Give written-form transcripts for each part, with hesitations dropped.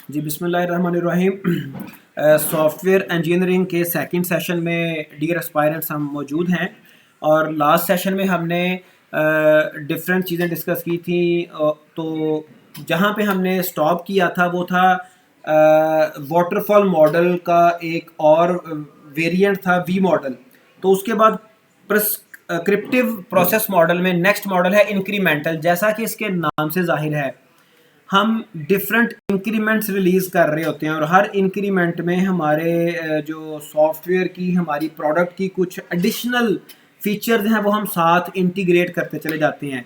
जी बिस्मिल्लाहिर्रहमानिर्रहीम। Software engineering के second session में डियर एस्पायरेंट्स हम मौजूद हैं और लास्ट सेशन में हमने डिफरेंट चीज़ें डिस्कस की थी। तो जहाँ पे हमने स्टॉप किया था वो था वाटरफॉल मॉडल का एक और वेरिएंट था वी मॉडल। तो उसके बाद प्रिस्क्रिप्टिव प्रोसेस मॉडल में नेक्स्ट मॉडल है इंक्रीमेंटल। जैसा कि इसके नाम से जाहिर है, हम डिफरेंट इंक्रीमेंट्स रिलीज कर रहे होते हैं और हर इंक्रीमेंट में हमारे जो सॉफ्टवेयर की हमारी प्रोडक्ट की कुछ एडिशनल फीचर्स हैं वो हम साथ इंटीग्रेट करते चले जाते हैं।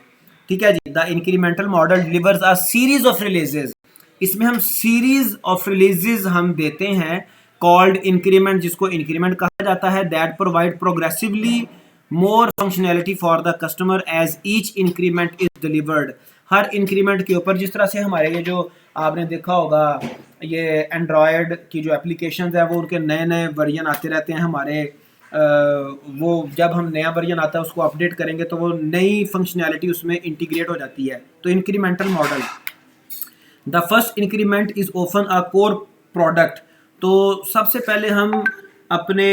ठीक है जी। The incremental model delivers a series of releases. इसमें हम सीरीज ऑफ रिलीजेस हम देते हैं कॉल्ड इंक्रीमेंट, जिसको इंक्रीमेंट कहा जाता है, that provide progressively more functionality for the customer as each increment is delivered. हर इंक्रीमेंट के ऊपर, जिस तरह से हमारे ये जो आपने देखा होगा ये एंड्रॉयड की जो एप्लीकेशंस है वो उनके नए नए वर्जन आते रहते हैं हमारे। वो जब हम नया वर्जन आता है उसको अपडेट करेंगे तो वो नई फंक्शनैलिटी उसमें इंटीग्रेट हो जाती है। तो incremental model, the first increment is often a core product. तो सबसे पहले हम अपने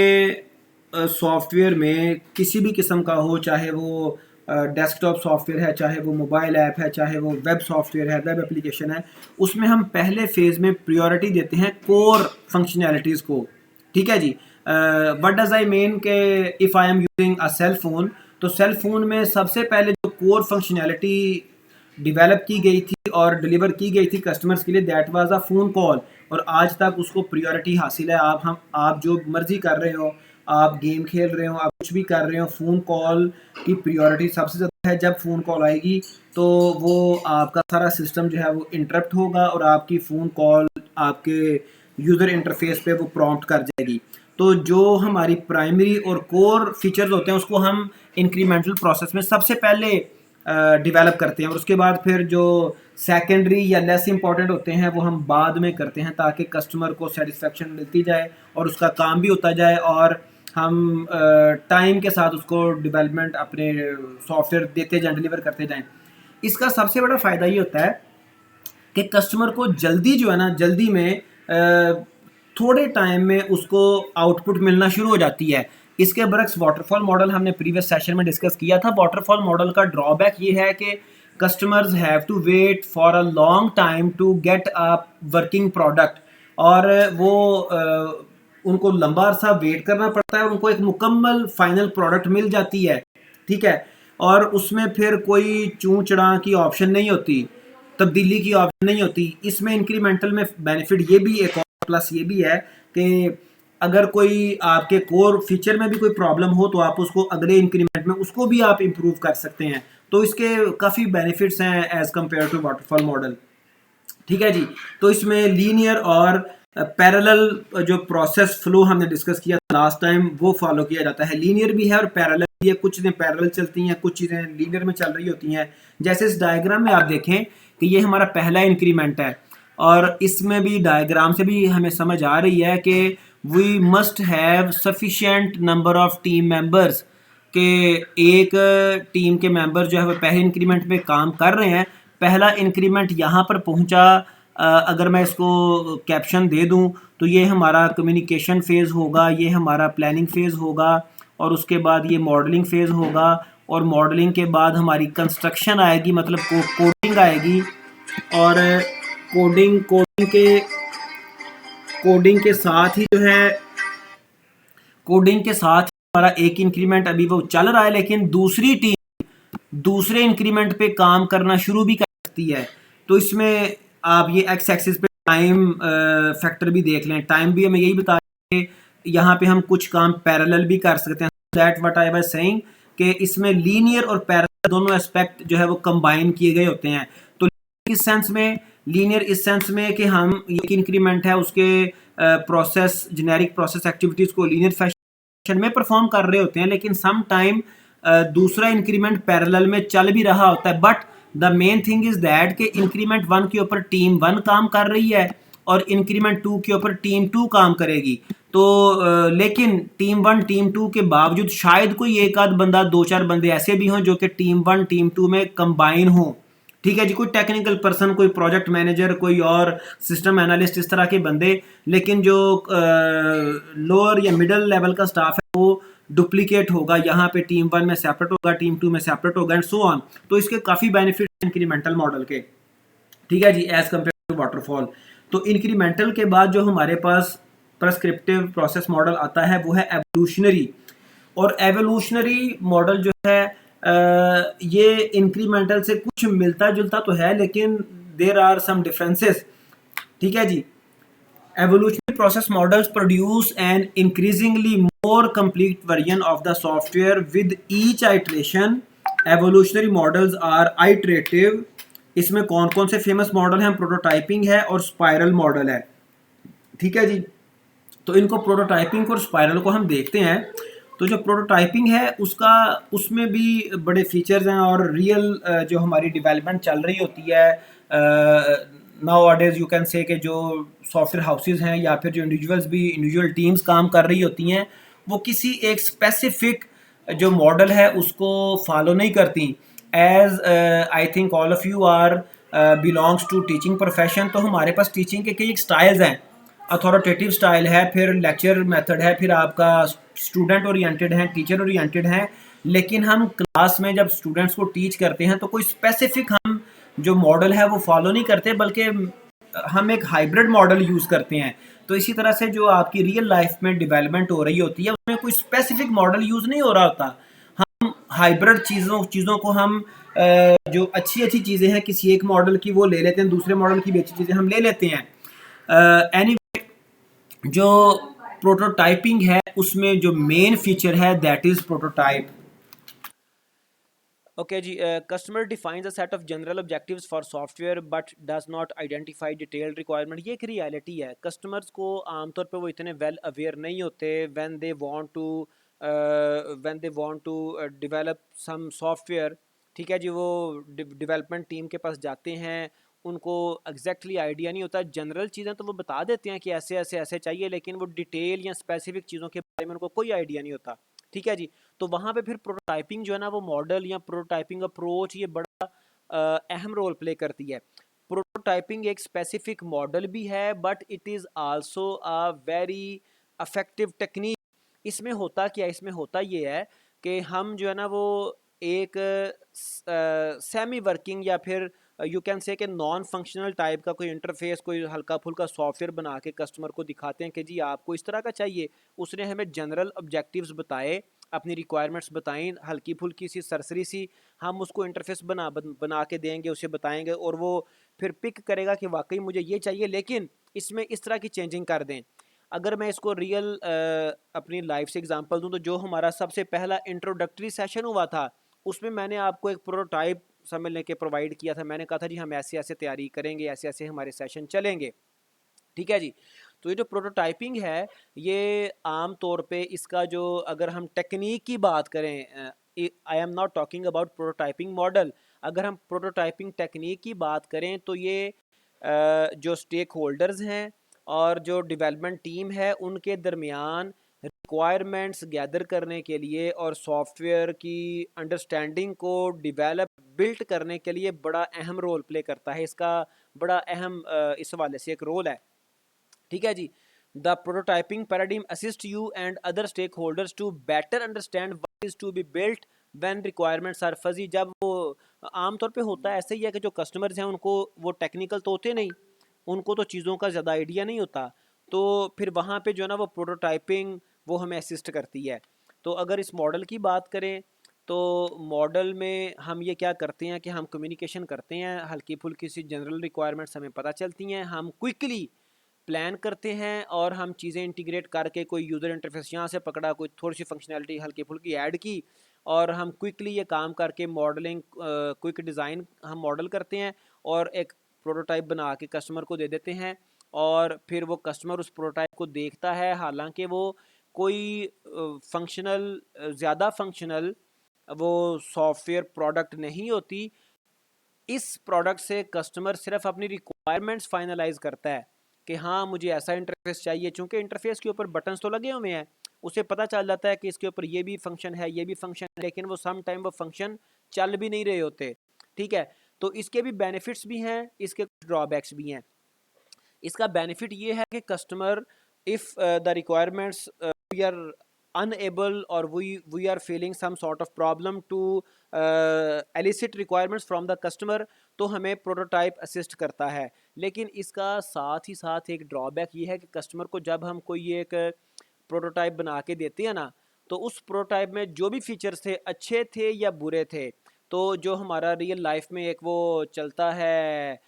सॉफ्टवेयर में किसी भी किस्म का हो, चाहे वो डेस्कटॉप सॉफ्टवेयर है, चाहे वो मोबाइल ऐप है, चाहे वो वेब सॉफ्टवेयर है, वेब एप्लीकेशन है, उसमें हम पहले फेज़ में प्रायोरिटी देते हैं कोर फंक्शनैलिटीज़ को। ठीक है जी। व्हाट डज आई मीन के if I am using a cell phone, तो सेल फोन में सबसे पहले जो कोर फंक्शनैलिटी डेवलप की गई थी और डिलीवर की गई थी कस्टमर्स के लिए, that was a phone call. और आज तक उसको प्रायोरिटी हासिल है। आप जो मर्जी कर रहे हो, आप गेम खेल रहे हो, आप कुछ भी कर रहे हो, फ़ोन कॉल की प्रायोरिटी सबसे ज़्यादा है। जब फ़ोन कॉल आएगी तो वो आपका सारा सिस्टम जो है वो इंटरप्ट होगा और आपकी फ़ोन कॉल आपके यूज़र इंटरफेस पे वो प्रॉम्प्ट कर जाएगी। तो जो हमारी प्राइमरी और कोर फीचर्स होते हैं उसको हम इंक्रीमेंटल प्रोसेस में सबसे पहले डेवलप करते हैं और उसके बाद फिर जो सेकेंडरी या लेस इंपॉर्टेंट होते हैं वो हम बाद में करते हैं, ताकि कस्टमर को सेटिस्फेक्शन मिलती जाए और उसका काम भी होता जाए और हम टाइम के साथ उसको डेवलपमेंट अपने सॉफ्टवेयर देते जाएं, डिलीवर करते जाएं। इसका सबसे बड़ा फ़ायदा ये होता है कि कस्टमर को जल्दी जो है ना, जल्दी में थोड़े टाइम में उसको आउटपुट मिलना शुरू हो जाती है। इसके बरक्स वाटरफॉल मॉडल हमने प्रीवियस सेशन में डिस्कस किया था। वाटरफॉल मॉडल का ड्रॉबैक ये है कि customers have to wait for a long time to get a working product, और वो उनको लंबा अरसा वेट करना पड़ता है और उनको एक मुकम्मल फाइनल प्रोडक्ट मिल जाती है। ठीक है। और उसमें फिर कोई चूं चढ़ा की ऑप्शन नहीं होती, तब्दीली की ऑप्शन नहीं होती। इसमें इंक्रीमेंटल में बेनिफिट ये भी, एक और प्लस ये भी है कि अगर कोई आपके कोर फीचर में भी कोई प्रॉब्लम हो तो आप उसको अगले इंक्रीमेंट में उसको भी आप इम्प्रूव कर सकते हैं। तो इसके काफ़ी बेनिफिट्स हैं as compare to waterfall model. ठीक है जी। तो इसमें लीनियर और पैरेलल जो प्रोसेस फ्लो हमने डिस्कस किया लास्ट टाइम वो फॉलो किया जाता है। लीनियर भी है और पैरेलल भी है। कुछ चीज़ें पैरेलल चलती हैं, कुछ चीज़ें लीनियर में चल रही होती हैं। जैसे इस डायग्राम में आप देखें कि ये हमारा पहला इंक्रीमेंट है और इसमें भी डायग्राम से भी हमें समझ आ रही है कि we must have sufficient number of team members, के एक टीम के मेंबर जो है वो पहले इंक्रीमेंट पे काम कर रहे हैं। पहला इंक्रीमेंट यहाँ पर पहुँचा, अगर मैं इसको कैप्शन दे दूँ तो ये हमारा कम्युनिकेशन फ़ेज़ होगा, ये हमारा प्लानिंग फ़ेज़ होगा और उसके बाद ये मॉडलिंग फ़ेज़ होगा और मॉडलिंग के बाद हमारी कंस्ट्रक्शन आएगी, मतलब कोडिंग आएगी। और कोडिंग के साथ ही जो है, कोडिंग के साथ हमारा एक इंक्रीमेंट अभी वो चल रहा है, लेकिन दूसरी टीम दूसरे इंक्रीमेंट पे काम करना शुरू भी कर सकती है। तो इसमें आप ये एक्स एक्सिस पे टाइम फैक्टर भी देख लें। टाइम भी हमें यही बता रहे हैं, यहाँ पे हम कुछ काम पैरेलल भी कर सकते हैं। That what I was saying कि इसमें लीनियर और पैरेलल दोनों एस्पेक्ट जो है वो कंबाइन किए गए होते हैं। तो इस सेंस में, लीनियर इस सेंस में कि हम एक इंक्रीमेंट है उसके प्रोसेस, जेनेरिक प्रोसेस एक्टिविटीज़ को लीनियर फैशन में परफॉर्म कर रहे होते हैं, लेकिन सम टाइम दूसरा इंक्रीमेंट पैरेलल में चल भी रहा होता है। But the main thing is that कि इंक्रीमेंट 1 के ऊपर टीम 1 काम कर रही है और इंक्रीमेंट 2 के ऊपर टीम 2 काम करेगी। तो लेकिन टीम 1 टीम 2 के बावजूद शायद कोई एक आध बंदा, दो चार बंदे ऐसे भी हों जो कि टीम 1 टीम 2 में कंबाइन हों। ठीक है जी, कोई टेक्निकल पर्सन, कोई प्रोजेक्ट मैनेजर, कोई और सिस्टम एनालिस्ट, इस तरह के बंदे, लेकिन जो लोअर या मिडल लेवल का स्टाफ है वो डुप्लीकेट होगा, यहाँ पे टीम 1 में सेपरेट होगा, टीम 2 में सेपरेट होगा एंड सो ऑन। तो इसके काफ़ी बेनिफिट इंक्रीमेंटल मॉडल के, ठीक है जी, एज कम्पेयर टू वाटरफॉल। तो इंक्रीमेंटल के बाद जो हमारे पास प्रेस्क्रिप्टिव प्रोसेस मॉडल आता है वो है एवोल्यूशनरी। और एवोल्यूशनरी मॉडल जो है ये इंक्रीमेंटल से कुछ मिलता जुलता तो है, लेकिन देर आर सम डिफरेंसेस, ठीक है जी। Evolutionary process models produce an increasingly more complete version of the software with each iteration. Evolutionary models are iterative. इसमें कौन कौन से फेमस मॉडल हैं? प्रोटोटाइपिंग है और स्पाइरल मॉडल है, ठीक है जी। तो इनको प्रोटोटाइपिंग और स्पाइरल को हम देखते हैं। तो जो प्रोटोटाइपिंग है उसका, उसमें भी बड़े फीचर्स हैं और रियल जो हमारी डेवलपमेंट चल रही होती है नाउ अडेज, यू कैन से कि जो सॉफ्टवेयर हाउसेज हैं या फिर जो इंडिविजुअल्स भी, इंडिविजुअल टीम्स काम कर रही होती हैं, वो किसी एक स्पेसिफिक जो मॉडल है उसको फॉलो नहीं करती। As I think all of you are belongs to teaching profession, तो हमारे पास टीचिंग के कई स्टाइल्स हैं। अथॉरिटेटिव स्टाइल है, फिर लेक्चर मेथड है, फिर आपका स्टूडेंट ओरिएंटेड है, टीचर ओरिएंटेड है। लेकिन हम क्लास में जब स्टूडेंट्स को टीच करते हैं तो कोई स्पेसिफिक हम जो मॉडल है वो फॉलो नहीं करते, बल्कि हम एक हाइब्रिड मॉडल यूज़ करते हैं। तो इसी तरह से जो आपकी रियल लाइफ में डेवलपमेंट हो रही होती है उसमें कोई स्पेसिफिक मॉडल यूज़ नहीं हो रहा होता। हम हाइब्रिड चीज़ों को हम जो अच्छी अच्छी चीज़ें हैं किसी एक मॉडल की वो ले लेते हैं, दूसरे मॉडल की भी अच्छी चीज़ें हम ले लेते हैं। एनी जो प्रोटोटाइपिंग है उसमें जो मेन फीचर है दैट इज प्रोटोटाइप। ओके जी, customer defines a set of general objectives for software but does not identify detailed requirement. ये एक रियलिटी है, कस्टमर्स को आमतौर पे वो इतने वेल अवेयर नहीं होते when they want to develop some software. ठीक है जी, वो डेवलपमेंट टीम के पास जाते हैं, उनको एग्जैक्टली आइडिया नहीं होता। जनरल चीज़ें तो वो बता देते हैं कि ऐसे ऐसे ऐसे चाहिए, लेकिन वो डिटेल या स्पेसिफिक चीज़ों के बारे में उनको कोई आइडिया नहीं होता। ठीक है जी, तो वहाँ पे फिर प्रोटोटाइपिंग जो है ना, वो मॉडल या प्रोटोटाइपिंग अप्रोच ये बड़ा अहम रोल प्ले करती है। प्रोटोटाइपिंग एक स्पेसिफिक मॉडल भी है but it is also a very affective technique. इसमें होता क्या है, इसमें होता ये है कि हम जो है ना वो एक सेमी वर्किंग या फिर यू कैन से कि नॉन फंक्शनल टाइप का कोई इंटरफेस, कोई हल्का फुल्का सॉफ्टवेयर बना के कस्टमर को दिखाते हैं कि जी आपको इस तरह का चाहिए। उसने हमें जनरल ऑब्जेक्टिव्स बताए, अपनी रिक्वायरमेंट्स बताई, हल्की फुल्की सी सरसरी सी, हम उसको इंटरफेस बना के देंगे, उसे बताएंगे और वो फिर पिक करेगा कि वाकई मुझे ये चाहिए, लेकिन इसमें इस तरह की चेंजिंग कर दें। अगर मैं इसको रियल अपनी लाइफ से एग्जांपल दूं, तो जो हमारा सबसे पहला इंट्रोडक्टरी सेशन हुआ था उसमें मैंने आपको एक प्रोटोटाइप समझ लेके प्रोवाइड किया था। मैंने कहा था जी हम ऐसे ऐसे तैयारी करेंगे, ऐसे ऐसे हमारे सेशन चलेंगे। ठीक है जी, तो ये जो प्रोटोटाइपिंग है ये आम तौर पे इसका जो, अगर हम टेक्निक की बात करें, I am not talking about prototyping model, अगर हम प्रोटोटाइपिंग टेक्निक की बात करें तो ये जो स्टेक होल्डर्स हैं और जो डेवलपमेंट टीम है उनके दरमियान रिक्वायरमेंट्स गैदर करने के लिए और सॉफ्टवेयर की अंडरस्टैंडिंग को डेवलप बिल्ट करने के लिए बड़ा अहम रोल प्ले करता है। इसका बड़ा अहम इस हवाले से एक रोल है। ठीक है जी, the prototyping paradigm assist you and other stakeholders to better understand what is to be built when requirements are fuzzy. जब वो आमतौर पे होता है ऐसे ही है कि जो कस्टमर्स हैं उनको वो टेक्निकल तो होते नहीं, उनको तो चीज़ों का ज़्यादा आइडिया नहीं होता, तो फिर वहाँ पे जो है ना वो प्रोटोटाइपिंग वो हमें असिस्ट करती है। तो अगर इस मॉडल की बात करें तो मॉडल में हम ये क्या करते हैं कि हम कम्युनिकेशन करते हैं, हल्की फुल्की सी जनरल रिक्वायरमेंट्स हमें पता चलती हैं, हम क्विकली प्लान करते हैं और हम चीज़ें इंटीग्रेट करके कोई यूज़र इंटरफेस यहाँ से पकड़ा, कोई थोड़ी सी फंक्शनैलिटी हल्की फुल्की ऐड की और हम क्विकली ये काम करके मॉडलिंग क्विक डिज़ाइन हम मॉडल करते हैं और एक प्रोटोटाइप बना के कस्टमर को दे देते हैं। और फिर वो कस्टमर उस प्रोटोटाइप को देखता है, हालांकि वो कोई फंक्शनल, ज़्यादा फंक्शनल वो सॉफ्टवेयर प्रोडक्ट नहीं होती। इस प्रोडक्ट से कस्टमर सिर्फ अपनी रिक्वायरमेंट्स फाइनलाइज करता है कि हाँ मुझे ऐसा इंटरफेस चाहिए, चूंकि इंटरफेस के ऊपर बटन्स तो लगे हुए हैं, उसे पता चल जाता है कि इसके ऊपर ये भी फंक्शन है, ये भी फंक्शन है, लेकिन वो सम टाइम वो फंक्शन चल भी नहीं रहे होते। ठीक है, तो इसके भी बेनिफिट्स भी हैं, इसके कुछ ड्रॉबैक्स भी हैं। इसका बेनिफिट ये है कि customer if the requirements we are unable or we are feeling some sort of problem to elicit requirements from the customer, तो हमें प्रोटोटाइप असिस्ट करता है। लेकिन इसका साथ ही साथ एक ड्रॉबैक ये है कि कस्टमर को जब हम कोई एक प्रोटोटाइप बना के देते हैं ना, तो उस प्रोटोटाइप में जो भी फीचर्स थे अच्छे थे या बुरे थे, तो जो हमारा रियल लाइफ में एक वो चलता है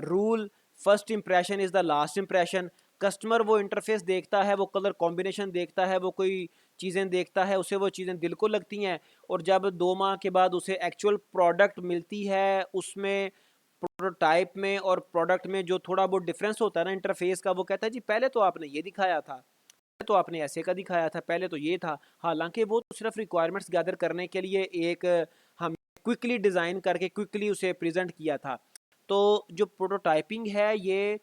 rule, first impression is the last impression. Customer वो इंटरफेस देखता है, वो कलर कॉम्बिनेशन देखता है, वो कोई चीज़ें देखता है, उसे वो चीज़ें दिल को लगती हैं, और जब 2 माह के बाद उसे एक्चुअल प्रोडक्ट मिलती है, उसमें प्रोटोटाइप में और प्रोडक्ट में जो थोड़ा बहुत डिफरेंस होता है ना इंटरफेस का, वो कहता है जी पहले तो आपने ये दिखाया था, तो आपने ऐसे का दिखाया था, पहले तो ये था। हालांकि वो तो सिर्फ रिक्वायरमेंट्स गैदर करने के लिए एक हम क्विकली डिज़ाइन करके क्विकली उसे प्रेजेंट किया था। तो जो प्रोटोटाइपिंग है ये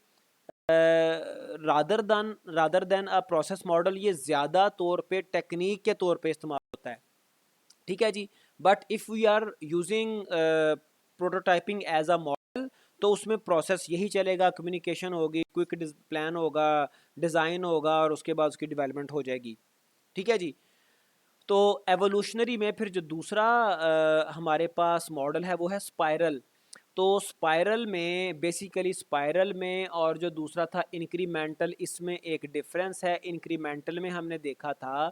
rather than a process model, ये ज़्यादा तौर पे टेक्निक के तौर पे इस्तेमाल होता है, ठीक है जी। But if we are using prototyping as a model, तो उसमें प्रोसेस यही चलेगा, कम्युनिकेशन होगी, क्विक प्लान होगा, डिज़ाइन होगा, और उसके बाद उसकी डेवलपमेंट हो जाएगी, ठीक है जी। तो एवोल्यूशनरी में फिर जो दूसरा हमारे पास मॉडल है वो है स्पाइरल। तो स्पाइरल में बेसिकली, स्पाइरल में और जो दूसरा था इंक्रीमेंटल, इसमें एक डिफरेंस है। इंक्रीमेंटल में हमने देखा था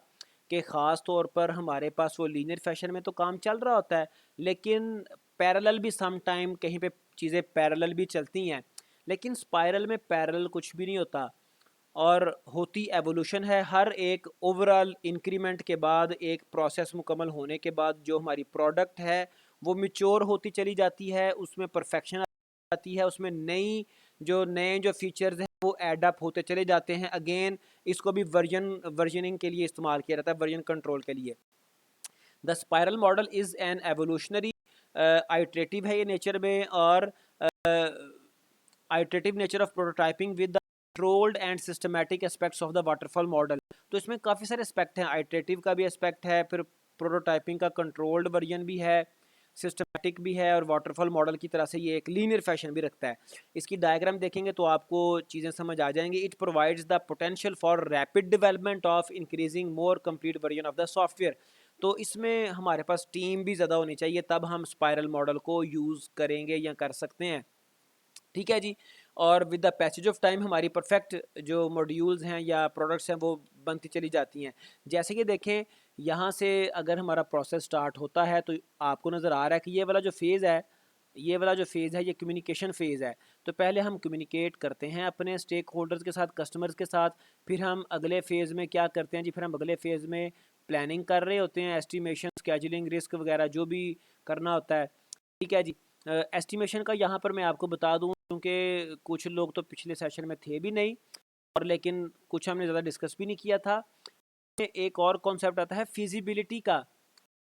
कि ख़ास तौर पर हमारे पास वो लीनियर फैशन में तो काम चल रहा होता है, लेकिन पैरेलल भी सम टाइम कहीं पे चीज़ें पैरेलल भी चलती हैं। लेकिन स्पाइरल में पैरेलल कुछ भी नहीं होता, और होती एवोल्यूशन है। हर एक ओवरऑल इंक्रीमेंट के बाद, एक प्रोसेस मुकम्मल होने के बाद, जो हमारी प्रोडक्ट है वो मिच्योर होती चली जाती है, उसमें परफेक्शन आती है, उसमें नए जो फीचर्स हैं वो एड अप होते चले जाते हैं। अगेन इसको भी वर्जनिंग के लिए इस्तेमाल किया जाता है, वर्जन कंट्रोल के लिए। The spiral model is an evolutionary, iterative है ये नेचर में, और iterative nature of prototyping with the controlled and systematic aspects of the waterfall model. तो इसमें काफ़ी सारे एस्पेक्ट हैं, आइट्रेटिव का भी एस्पेक्ट है, फिर प्रोटोटाइपिंग का कंट्रोल्ड वर्जन भी है, सिस्टमैटिक भी है, और वाटरफॉल मॉडल की तरह से ये एक लीनियर फैशन भी रखता है। इसकी डायग्राम देखेंगे तो आपको चीज़ें समझ आ जाएंगी। It provides the potential for rapid development of increasing more complete version of the software. तो इसमें हमारे पास टीम भी ज़्यादा होनी चाहिए, तब हम स्पाइरल मॉडल को यूज़ करेंगे या कर सकते हैं, ठीक है जी। और with the passage of time हमारी परफेक्ट जो मॉड्यूल्स हैं या प्रोडक्ट्स हैं वो बनती चली जाती हैं। जैसे कि देखें, यहाँ से अगर हमारा प्रोसेस स्टार्ट होता है तो आपको नज़र आ रहा है कि ये वाला जो फेज़ है, ये कम्युनिकेशन फ़ेज़ है। तो पहले हम कम्युनिकेट करते हैं अपने स्टेक होल्डर्स के साथ, कस्टमर्स के साथ, फिर हम अगले फ़ेज़ में क्या करते हैं जी, फिर हम अगले फ़ेज़ में प्लानिंग कर रहे होते हैं, एस्टिमेशन, स्केजुलिंग, रिस्क वगैरह जो भी करना होता है, ठीक है जी। एस्टिमेशन का यहाँ पर मैं आपको बता दूँ, क्योंकि कुछ लोग तो पिछले सेशन में थे भी नहीं, और लेकिन कुछ हमने ज़्यादा डिस्कस भी नहीं किया था। एक और कॉन्सेप्ट आता है फिजिबिलिटी का,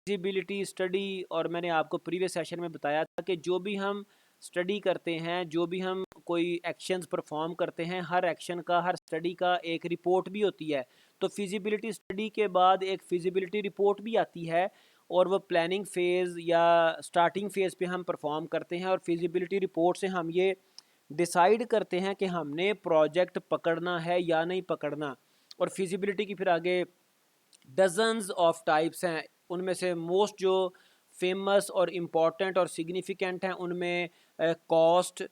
फिजिबिलिटी स्टडी, और मैंने आपको प्रीवियस सेशन में बताया था कि जो भी हम स्टडी करते हैं, जो भी हम कोई एक्शंस परफॉर्म करते हैं, हर एक्शन का, हर स्टडी का एक रिपोर्ट भी होती है। तो फिजिबिलिटी स्टडी के बाद एक फिजिबिलिटी रिपोर्ट भी आती है, और वो प्लानिंग फ़ेज़ या स्टार्टिंग फ़ेज़ पे हम परफॉर्म करते हैं, और फिजिबिलिटी रिपोर्ट से हम ये डिसाइड करते हैं कि हमने प्रोजेक्ट पकड़ना है या नहीं पकड़ना। और फिजिबिलिटी की फिर आगे डजन्स ऑफ टाइप्स हैं, उनमें से मोस्ट जो फेमस और इम्पॉर्टेंट और सिग्निफिकेंट हैं उनमें कॉस्ट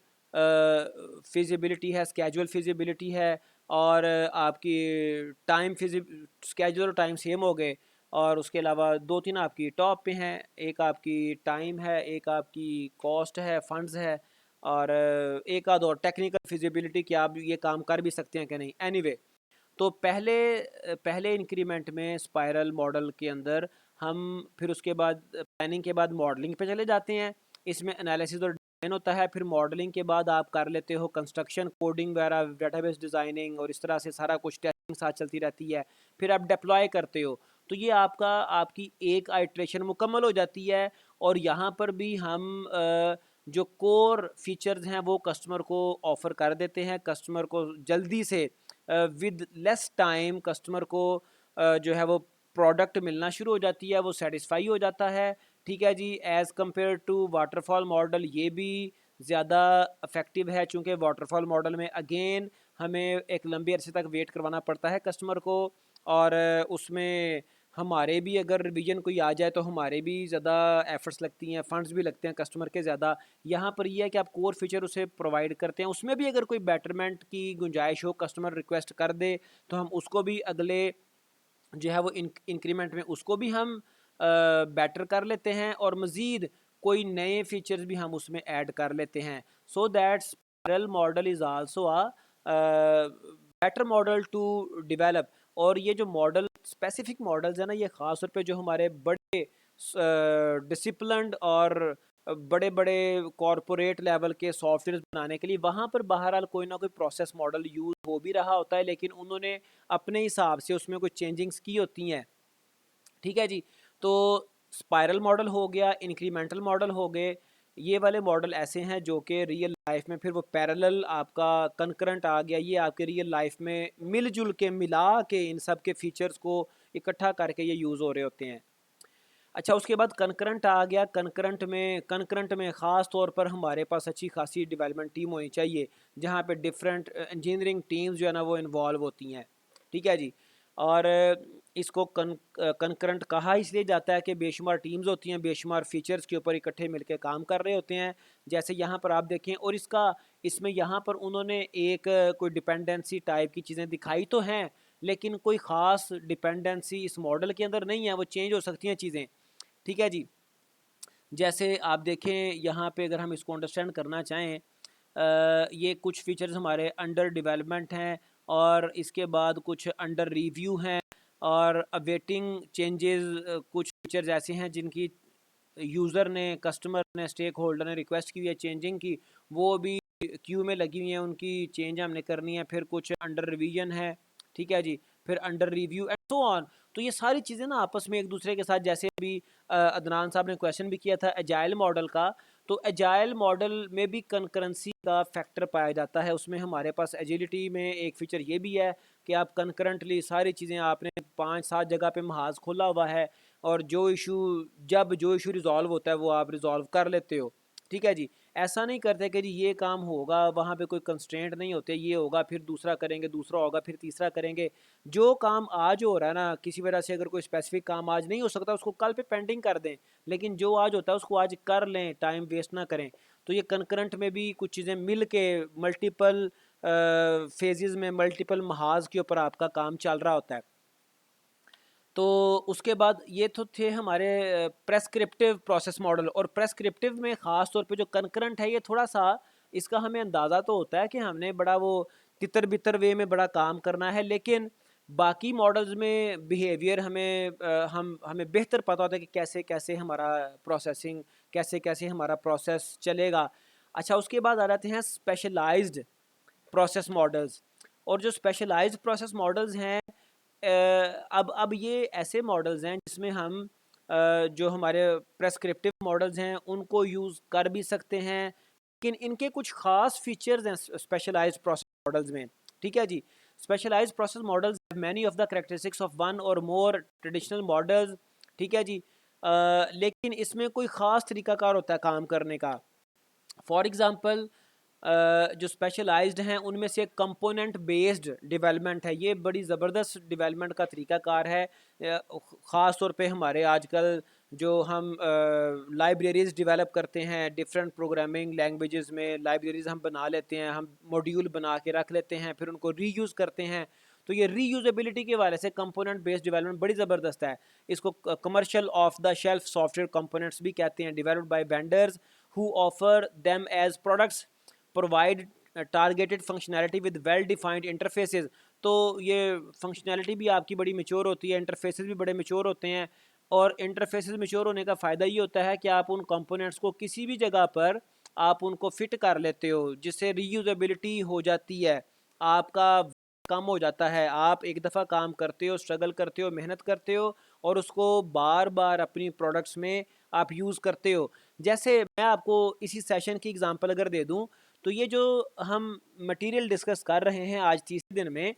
फिजिबिलिटी है, स्केजुअल फिजिबिलिटी है, और आपकी टाइम स्केजुअल और टाइम सेम हो गए, और उसके अलावा दो तीन आपकी टॉप पे हैं, एक आपकी टाइम है, एक आपकी कॉस्ट है, फंड्स है, और एक आध और टेक्निकल फिजिबिलिटी कि आप ये काम कर भी सकते हैं कि नहीं। एनीवे, तो पहले इंक्रीमेंट में स्पाइरल मॉडल के अंदर हम फिर उसके बाद प्लानिंग के बाद मॉडलिंग पे चले जाते हैं। इसमें एनालिसिस और डिज़ाइन होता है, फिर मॉडलिंग के बाद आप कर लेते हो कंस्ट्रक्शन, कोडिंग वगैरह, डेटाबेस डिज़ाइनिंग, और इस तरह से सारा कुछ टेस्टिंग साथ चलती रहती है। फिर आप डिप्लॉय करते हो, तो ये आपकी एक आइट्रेशन मुकम्मल हो जाती है। और यहाँ पर भी हम जो कोर फीचर्स हैं वो कस्टमर को ऑफ़र कर देते हैं। कस्टमर को जल्दी से विद लेस टाइम कस्टमर को जो है वो प्रोडक्ट मिलना शुरू हो जाती है, वो सेटिस्फाई हो जाता है। ठीक है जी। As compare to waterfall model ये भी ज़्यादा इफ़ेक्टिव है, चूँकि वाटरफॉल मॉडल में अगेन हमें एक लंबे अरसे तक वेट करवाना पड़ता है कस्टमर को, और उसमें हमारे भी अगर रिवीजन कोई आ जाए तो हमारे भी ज़्यादा एफर्ट्स लगती हैं, फंड्स भी लगते हैं कस्टमर के ज़्यादा। यहाँ पर ये है कि आप कोर फीचर उसे प्रोवाइड करते हैं, उसमें भी अगर कोई बेटरमेंट की गुंजाइश हो, कस्टमर रिक्वेस्ट कर दे, तो हम उसको भी अगले जो है वो इंक्रीमेंट में उसको भी हम बेटर कर लेते हैं, और मज़ीद कोई नए फीचर्स भी हम उसमें ऐड कर लेते हैं। So that spiral model is also better model to develop. और ये जो मॉडल स्पेसिफिक मॉडल्स है ना, ये ख़ास तौर पे जो हमारे बड़े डिसिप्लिन्ड और बड़े बड़े कॉरपोरेट लेवल के सॉफ्टवेयर बनाने के लिए, वहाँ पर बहरहाल कोई ना कोई प्रोसेस मॉडल यूज़ हो भी रहा होता है, लेकिन उन्होंने अपने हिसाब से उसमें कुछ चेंजिंग्स की होती हैं। ठीक है जी। तो स्पाइरल मॉडल हो गया, इंक्रीमेंटल मॉडल हो गए, ये वाले मॉडल ऐसे हैं जो कि रियल लाइफ में फिर वो पैरेलल आपका कंकरेंट आ गया, ये आपके रियल लाइफ में मिलजुल के मिला के इन सब के फीचर्स को इकट्ठा करके ये यूज़ हो रहे होते हैं। अच्छा, उसके बाद कंकरेंट आ गया। कंकरेंट में ख़ास तौर पर हमारे पास अच्छी खासी डेवलपमेंट टीम होनी चाहिए, जहाँ पे डिफरेंट इंजीनियरिंग टीम्स जो है ना वो इन्वॉल्व होती हैं। ठीक है जी। और इसको कंकरेंट कहा इसलिए जाता है कि बेशुमार टीम्स होती हैं, बेशुमार फीचर्स के ऊपर इकट्ठे मिलकर काम कर रहे होते हैं। जैसे यहाँ पर आप देखें, और इसमें यहाँ पर उन्होंने एक कोई डिपेंडेंसी टाइप की चीज़ें दिखाई तो हैं, लेकिन कोई ख़ास डिपेंडेंसी इस मॉडल के अंदर नहीं है, वो चेंज हो सकती हैं चीज़ें। ठीक है जी। जैसे आप देखें यहाँ पे, अगर हम इसको अंडरस्टैंड करना चाहें, ये कुछ फीचर्स हमारे अंडर डेवलपमेंट हैं, और इसके बाद कुछ अंडर रिव्यू हैं, और अवेटिंग चेंजेस। कुछ फीचर्स ऐसे हैं जिनकी यूज़र ने, कस्टमर ने, स्टेक होल्डर ने रिक्वेस्ट की हुई है चेंजिंग की, वो भी क्यू में लगी हुई हैं, उनकी चेंज हमने करनी है। फिर कुछ अंडर रिवीजन है, ठीक है जी, फिर under review and so on. तो ये सारी चीज़ें ना आपस में एक दूसरे के साथ, जैसे अभी अदनान साहब ने क्वेश्चन भी किया था एजाइल मॉडल का, तो एजाइल मॉडल में भी कंकरेंसी का फैक्टर पाया जाता है। उसमें हमारे पास एजिलिटी में एक फ़ीचर ये भी है कि आप कंकरेंटली सारी चीज़ें, आपने 5-7 जगह पे महाज खोला हुआ है, और जब जो इशू रिज़ॉल्व होता है वो आप रिज़ॉल्व कर लेते हो। ठीक है जी। ऐसा नहीं करते कि जी ये काम होगा, वहाँ पे कोई कंस्ट्रेंट नहीं होते, ये होगा फिर दूसरा करेंगे, दूसरा होगा फिर तीसरा करेंगे। जो काम आज हो रहा है ना, किसी वजह से अगर कोई स्पेसिफिक काम आज नहीं हो सकता, उसको कल पे पेंडिंग कर दें, लेकिन जो आज होता है उसको आज कर लें, टाइम वेस्ट ना करें। तो ये कंकरेंट में भी कुछ चीज़ें मिल के मल्टीपल फेजेस में, मल्टीपल महाज के ऊपर आपका काम चल रहा होता है। तो उसके बाद ये तो थे हमारे प्रेस्क्रिप्टिव प्रोसेस मॉडल, और प्रेस्क्रिप्टिव में ख़ास तौर पे जो कंकरेंट है, ये थोड़ा सा इसका हमें अंदाज़ा तो होता है कि हमने बड़ा वो तितर बितर वे में बड़ा काम करना है, लेकिन बाकी मॉडल्स में बिहेवियर हमें बेहतर पता होता है कि कैसे कैसे हमारा प्रोसेसिंग, कैसे कैसे हमारा प्रोसेस चलेगा। अच्छा, उसके बाद आ जाते हैं स्पेशलाइज्ड प्रोसेस मॉडल्स। और जो स्पेशलाइज्ड प्रोसेस मॉडल्स हैं, अब ये ऐसे मॉडल्स हैं जिसमें हम जो हमारे प्रेस्क्रिप्टिव मॉडल्स हैं उनको यूज़ कर भी सकते हैं, लेकिन इनके कुछ ख़ास फीचर्स हैं स्पेशलाइज्ड प्रोसेस मॉडल्स में। ठीक है जी। Specialised process models many of the characteristics of one or more traditional models. ठीक है जी। लेकिन इसमें कोई ख़ास तरीकाकार होता है काम करने का। फॉर एग्ज़ाम्पल, जो स्पेशलाइज्ड हैं उनमें से कंपोनेंट बेस्ड डेवलपमेंट है, ये बड़ी ज़बरदस्त डेवलपमेंट का तरीकाकार है। ख़ास तौर पे हमारे आजकल जो हम लाइब्रेरीज़ डेवलप करते हैं, डिफरेंट प्रोग्रामिंग लैंग्वेजेस में लाइब्रेरीज़ हम बना लेते हैं, हम मॉड्यूल बना के रख लेते हैं, फिर उनको रीयूज़ करते हैं। तो ये रीयूजेबिलिटी के वाले से कंपोनेंट बेस्ड डेवलपमेंट बड़ी ज़बरदस्त है। इसको commercial of the shelf software components भी कहते हैं, developed by vendors who offer them as products, provide targeted functionality with well defined interfaces। तो ये फंक्शनैलिटी भी आपकी बड़ी मेच्योर होती है, इंटरफेसेस भी बड़े मेच्योर होते हैं, और इंटरफेसेस मेच्योर होने का फ़ायदा ये होता है कि आप उन कंपोनेंट्स को किसी भी जगह पर आप उनको फिट कर लेते हो, जिससे रीयूजेबिलिटी हो जाती है, आपका कम हो जाता है। आप एक दफ़ा काम करते हो, स्ट्रगल करते हो, मेहनत करते हो, और उसको बार बार अपनी प्रोडक्ट्स में आप यूज़ करते हो। जैसे मैं आपको इसी सेशन की एग्जांपल अगर दे दूं, तो ये जो हम मटेरियल डिस्कस कर रहे हैं आज तीसरे दिन में,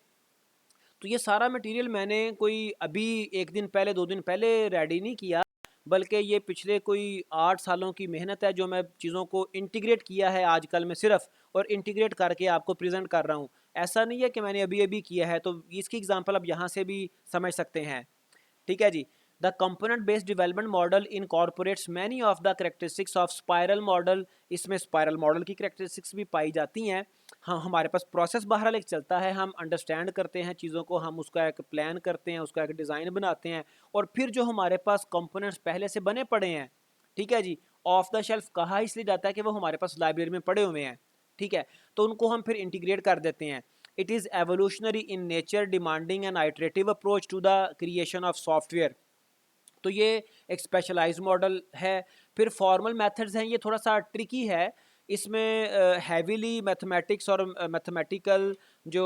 तो ये सारा मटेरियल मैंने कोई अभी एक दिन पहले, 2 दिन पहले रेडी नहीं किया। बल्कि ये पिछले कोई 8 सालों की मेहनत है जो मैं चीज़ों को इंटीग्रेट किया है आजकल में सिर्फ, और इंटीग्रेट करके आपको प्रेजेंट कर रहा हूँ। ऐसा नहीं है कि मैंने अभी अभी किया है, तो इसकी एग्जांपल आप यहाँ से भी समझ सकते हैं। ठीक है जी। The component based development model incorporates many of the characteristics of spiral model. इसमें स्पायरल मॉडल की करेक्टरिस्टिक्स भी पाई जाती हैं। हाँ, हमारे पास प्रोसेस बहरहाल एक चलता है, हम अंडरस्टैंड करते हैं चीज़ों को, हम उसका एक प्लान करते हैं, उसका एक डिज़ाइन बनाते हैं, और फिर जो हमारे पास कंपोनेंट्स पहले से बने पड़े हैं, ठीक है जी, ऑफ द शेल्फ कहा इसलिए जाता है कि वो हमारे पास लाइब्रेरी में पड़े हुए हैं, ठीक है, तो उनको हम फिर इंटीग्रेट कर देते हैं। It is evolutionary in nature, demanding an iterative approach to the creation of software. तो ये एक स्पेशलाइज्ड मॉडल है। फिर फॉर्मल मेथड्स हैं, ये थोड़ा सा ट्रिकी है, इसमें हैवीली मैथमेटिक्स और मैथमेटिकल जो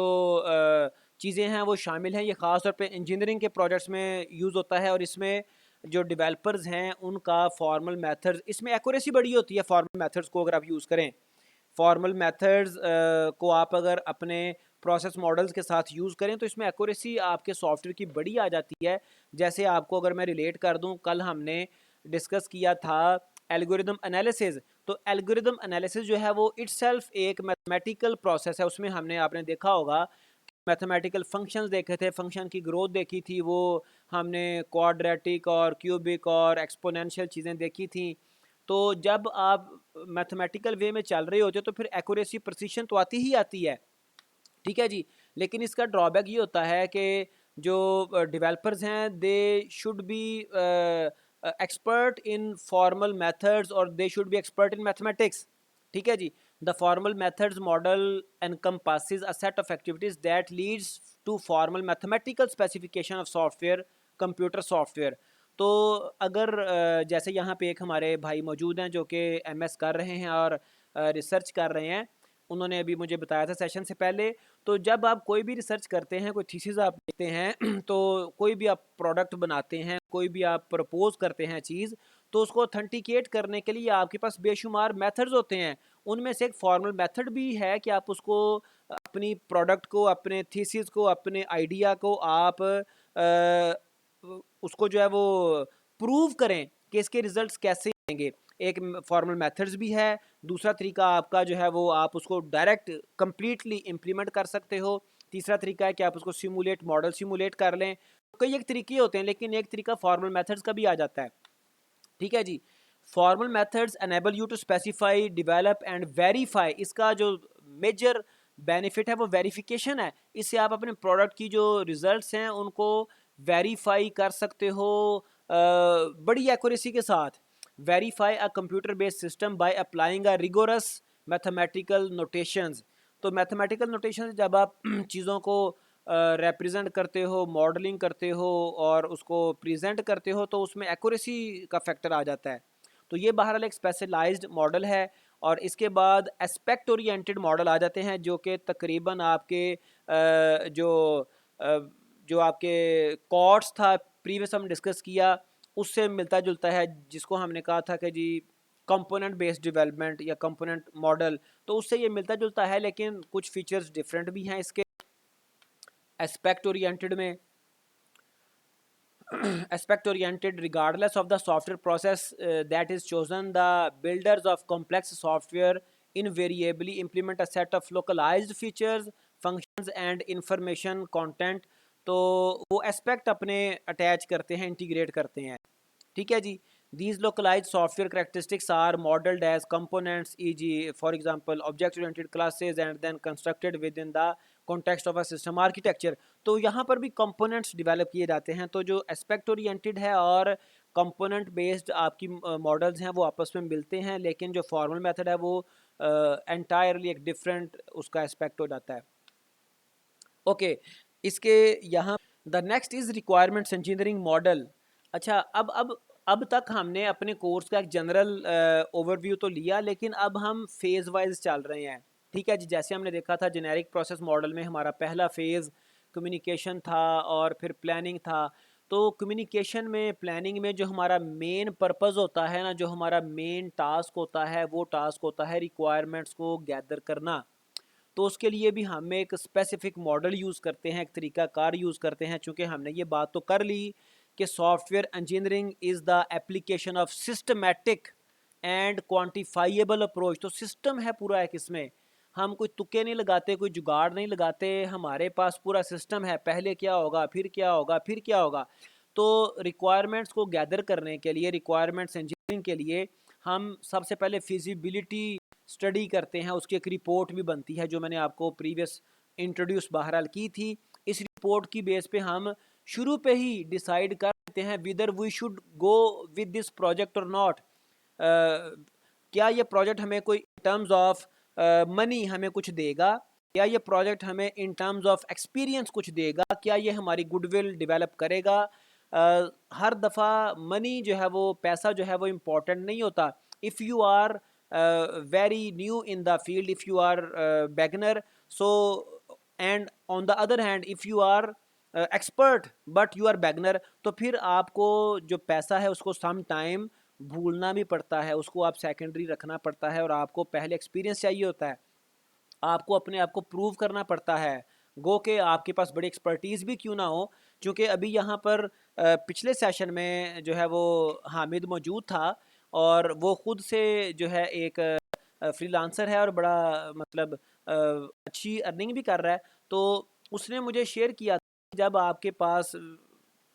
चीज़ें हैं वो शामिल हैं। ये ख़ास तौर पे इंजीनियरिंग के प्रोजेक्ट्स में यूज़ होता है, और इसमें जो डेवलपर्स हैं उनका फॉर्मल मेथड्स, इसमें एक्यूरेसी बड़ी होती है फॉर्मल मेथड्स को अगर आप यूज़ करें। फॉर्मल मेथड्स को आप अगर अपने प्रोसेस मॉडल्स के साथ यूज़ करें तो इसमें एक्यूरेसी आपके सॉफ्टवेयर की बड़ी आ जाती है। जैसे आपको अगर मैं रिलेट कर दूं, कल हमने डिस्कस किया था एल्गोरिदम एनालिसिस। तो एल्गोरिदम एनालिसिस जो है वो इट्सेल्फ एक मैथमेटिकल प्रोसेस है। उसमें हमने, आपने देखा होगा, मैथमेटिकल फंक्शंस देखे थे, फंक्शन की ग्रोथ देखी थी, वो हमने क्वाड्रेटिक और क्यूबिक और एक्सपोनेंशियल चीज़ें देखी थी। तो जब आप मैथमेटिकल वे में चल रहे होते हो तो फिर एक्यूरेसी प्रिसिशन तो आती ही आती है, ठीक है जी। लेकिन इसका ड्रॉबैक ये होता है कि जो डेवलपर्स हैं they should be expert in formal methods, और they should be expert in mathematics, ठीक है जी। The formal methods model encompasses a set of activities that leads to formal mathematical specification of software, computer software. तो अगर जैसे यहाँ पे एक हमारे भाई मौजूद हैं जो कि एमएस कर रहे हैं और रिसर्च कर रहे हैं, उन्होंने अभी मुझे बताया था सेशन से पहले। तो जब आप कोई भी रिसर्च करते हैं, कोई थीसिस आप लिखते हैं तो कोई भी आप प्रोडक्ट बनाते हैं, कोई भी आप प्रपोज करते हैं चीज़, तो उसको ऑथेंटिकेट करने के लिए आपके पास बेशुमार मेथड्स होते हैं। उनमें से एक फॉर्मल मेथड भी है कि आप उसको, अपनी प्रोडक्ट को, अपने थीसिस को, अपने आइडिया को आप उसको जो है वो प्रूव करें कि इसके रिजल्ट्स कैसे आएंगे। एक फॉर्मल मेथड्स भी है। दूसरा तरीका आपका जो है वो आप उसको डायरेक्ट कंप्लीटली इम्प्लीमेंट कर सकते हो। तीसरा तरीका है कि आप उसको सिमुलेट, मॉडल सिमुलेट कर लें। कई एक तरीके होते हैं, लेकिन एक तरीका फॉर्मल मेथड्स का भी आ जाता है, ठीक है जी। Formal methods enable you to specify, develop and verify. इसका जो मेजर बेनिफिट है वो वेरिफिकेशन है। इससे आप अपने प्रोडक्ट की जो रिजल्ट्स हैं उनको वेरीफाई कर सकते हो बड़ी एक्यूरेसी के साथ। Verify a computer based system by applying a rigorous mathematical notations. तो मैथमेटिकल नोटेशन जब आप चीज़ों को रिप्रेजेंट करते हो, मॉडलिंग करते हो और उसको प्रेजेंट करते हो, तो उसमें एक्यूरेसी का फैक्टर आ जाता है। तो ये बहरहाल एक स्पेशलाइज्ड मॉडल है। और इसके बाद एस्पेक्ट ओरिएंटेड मॉडल आ जाते हैं, जो कि तकरीबन आपके जो अ, जो आपके कॉर्ड्स था प्रीवियस हम डिस्कस किया, उससे मिलता जुलता है, जिसको हमने कहा था कि जी कंपोनेंट बेस्ड डेवलपमेंट या कंपोनेंट मॉडल, तो उससे ये मिलता जुलता है, लेकिन कुछ फीचर्स डिफरेंट भी हैं इसके। एस्पेक्ट ओरिएंटेड में, aspect oriented, regardless of the software process that is chosen, the builders of complex software invariably implement a set of localized features, functions and information content। तो वो एस्पेक्ट अपने attach करते हैं, integrate करते हैं, ठीक है जी। These localized software characteristics are modeled as components, e.g. for example object oriented classes, and then constructed within the context of a system architecture। तो यहाँ पर भी components develop किए जाते हैं। तो जो aspect oriented है और component based आपकी मॉडल्स हैं वो आपस में मिलते हैं, लेकिन जो formal method है वो entirely एक different उसका aspect हो जाता है। ओके, इसके यहाँ the next is requirements engineering model. अच्छा, अब तक हमने अपने कोर्स का एक जनरल ओवरव्यू तो लिया, लेकिन अब हम फेज़ वाइज चल रहे हैं, ठीक है जी। जैसे हमने देखा था जेनेरिक प्रोसेस मॉडल में हमारा पहला फेज़ कम्युनिकेशन था और फिर प्लानिंग था। तो कम्युनिकेशन में, प्लानिंग में जो हमारा मेन पर्पज़ होता है ना, जो हमारा मेन टास्क होता है, वो टास्क होता है रिक्वायरमेंट्स को गैदर करना। तो उसके लिए भी हम एक स्पेसिफिक मॉडल यूज़ करते हैं, एक तरीका कार यूज़ करते हैं। चूँकि हमने ये बात तो कर ली कि software engineering is the application of systematic and quantifiable approach. तो सिस्टम है पूरा एक इसमें, हम कोई तुक्के नहीं लगाते, कोई जुगाड़ नहीं लगाते, हमारे पास पूरा सिस्टम है, पहले क्या होगा, फिर क्या होगा, फिर क्या होगा। तो रिक्वायरमेंट्स को गैदर करने के लिए, रिक्वायरमेंट्स इंजीनियरिंग के लिए हम सबसे पहले फिजिबिलिटी स्टडी करते हैं, उसकी एक रिपोर्ट भी बनती है जो मैंने आपको प्रीवियस इंट्रोड्यूस बहरहाल की थी। इस रिपोर्ट की बेस पे हम शुरू पे ही डिसाइड कर लेते हैं whether we should go with this project or not. क्या ये प्रोजेक्ट हमें कोई इन टर्म्स ऑफ मनी हमें कुछ देगा, क्या ये प्रोजेक्ट हमें इन टर्म्स ऑफ एक्सपीरियंस कुछ देगा, क्या ये हमारी गुडविल डेवलप करेगा। हर दफ़ा मनी जो है वो, पैसा जो है वो इम्पोर्टेंट नहीं होता। If you are very new in the field, if you are beginner, so and on the other hand if you are expert but you are beginner, तो फिर आपको जो पैसा है उसको सम टाइम भूलना भी पड़ता है, उसको आप सेकेंडरी रखना पड़ता है, और आपको पहले एक्सपीरियंस चाहिए होता है, आपको अपने आप को प्रूव करना पड़ता है। गो के आपके पास बड़ी एक्सपर्टीज़ भी क्यों ना हो, क्योंकि अभी यहाँ पर पिछले सेशन में जो है वो हामिद मौजूद था, और वो ख़ुद से जो है एक फ्रीलांसर है और बड़ा मतलब अच्छी अर्निंग भी कर रहा है। तो उसने मुझे शेयर किया था कि जब आपके पास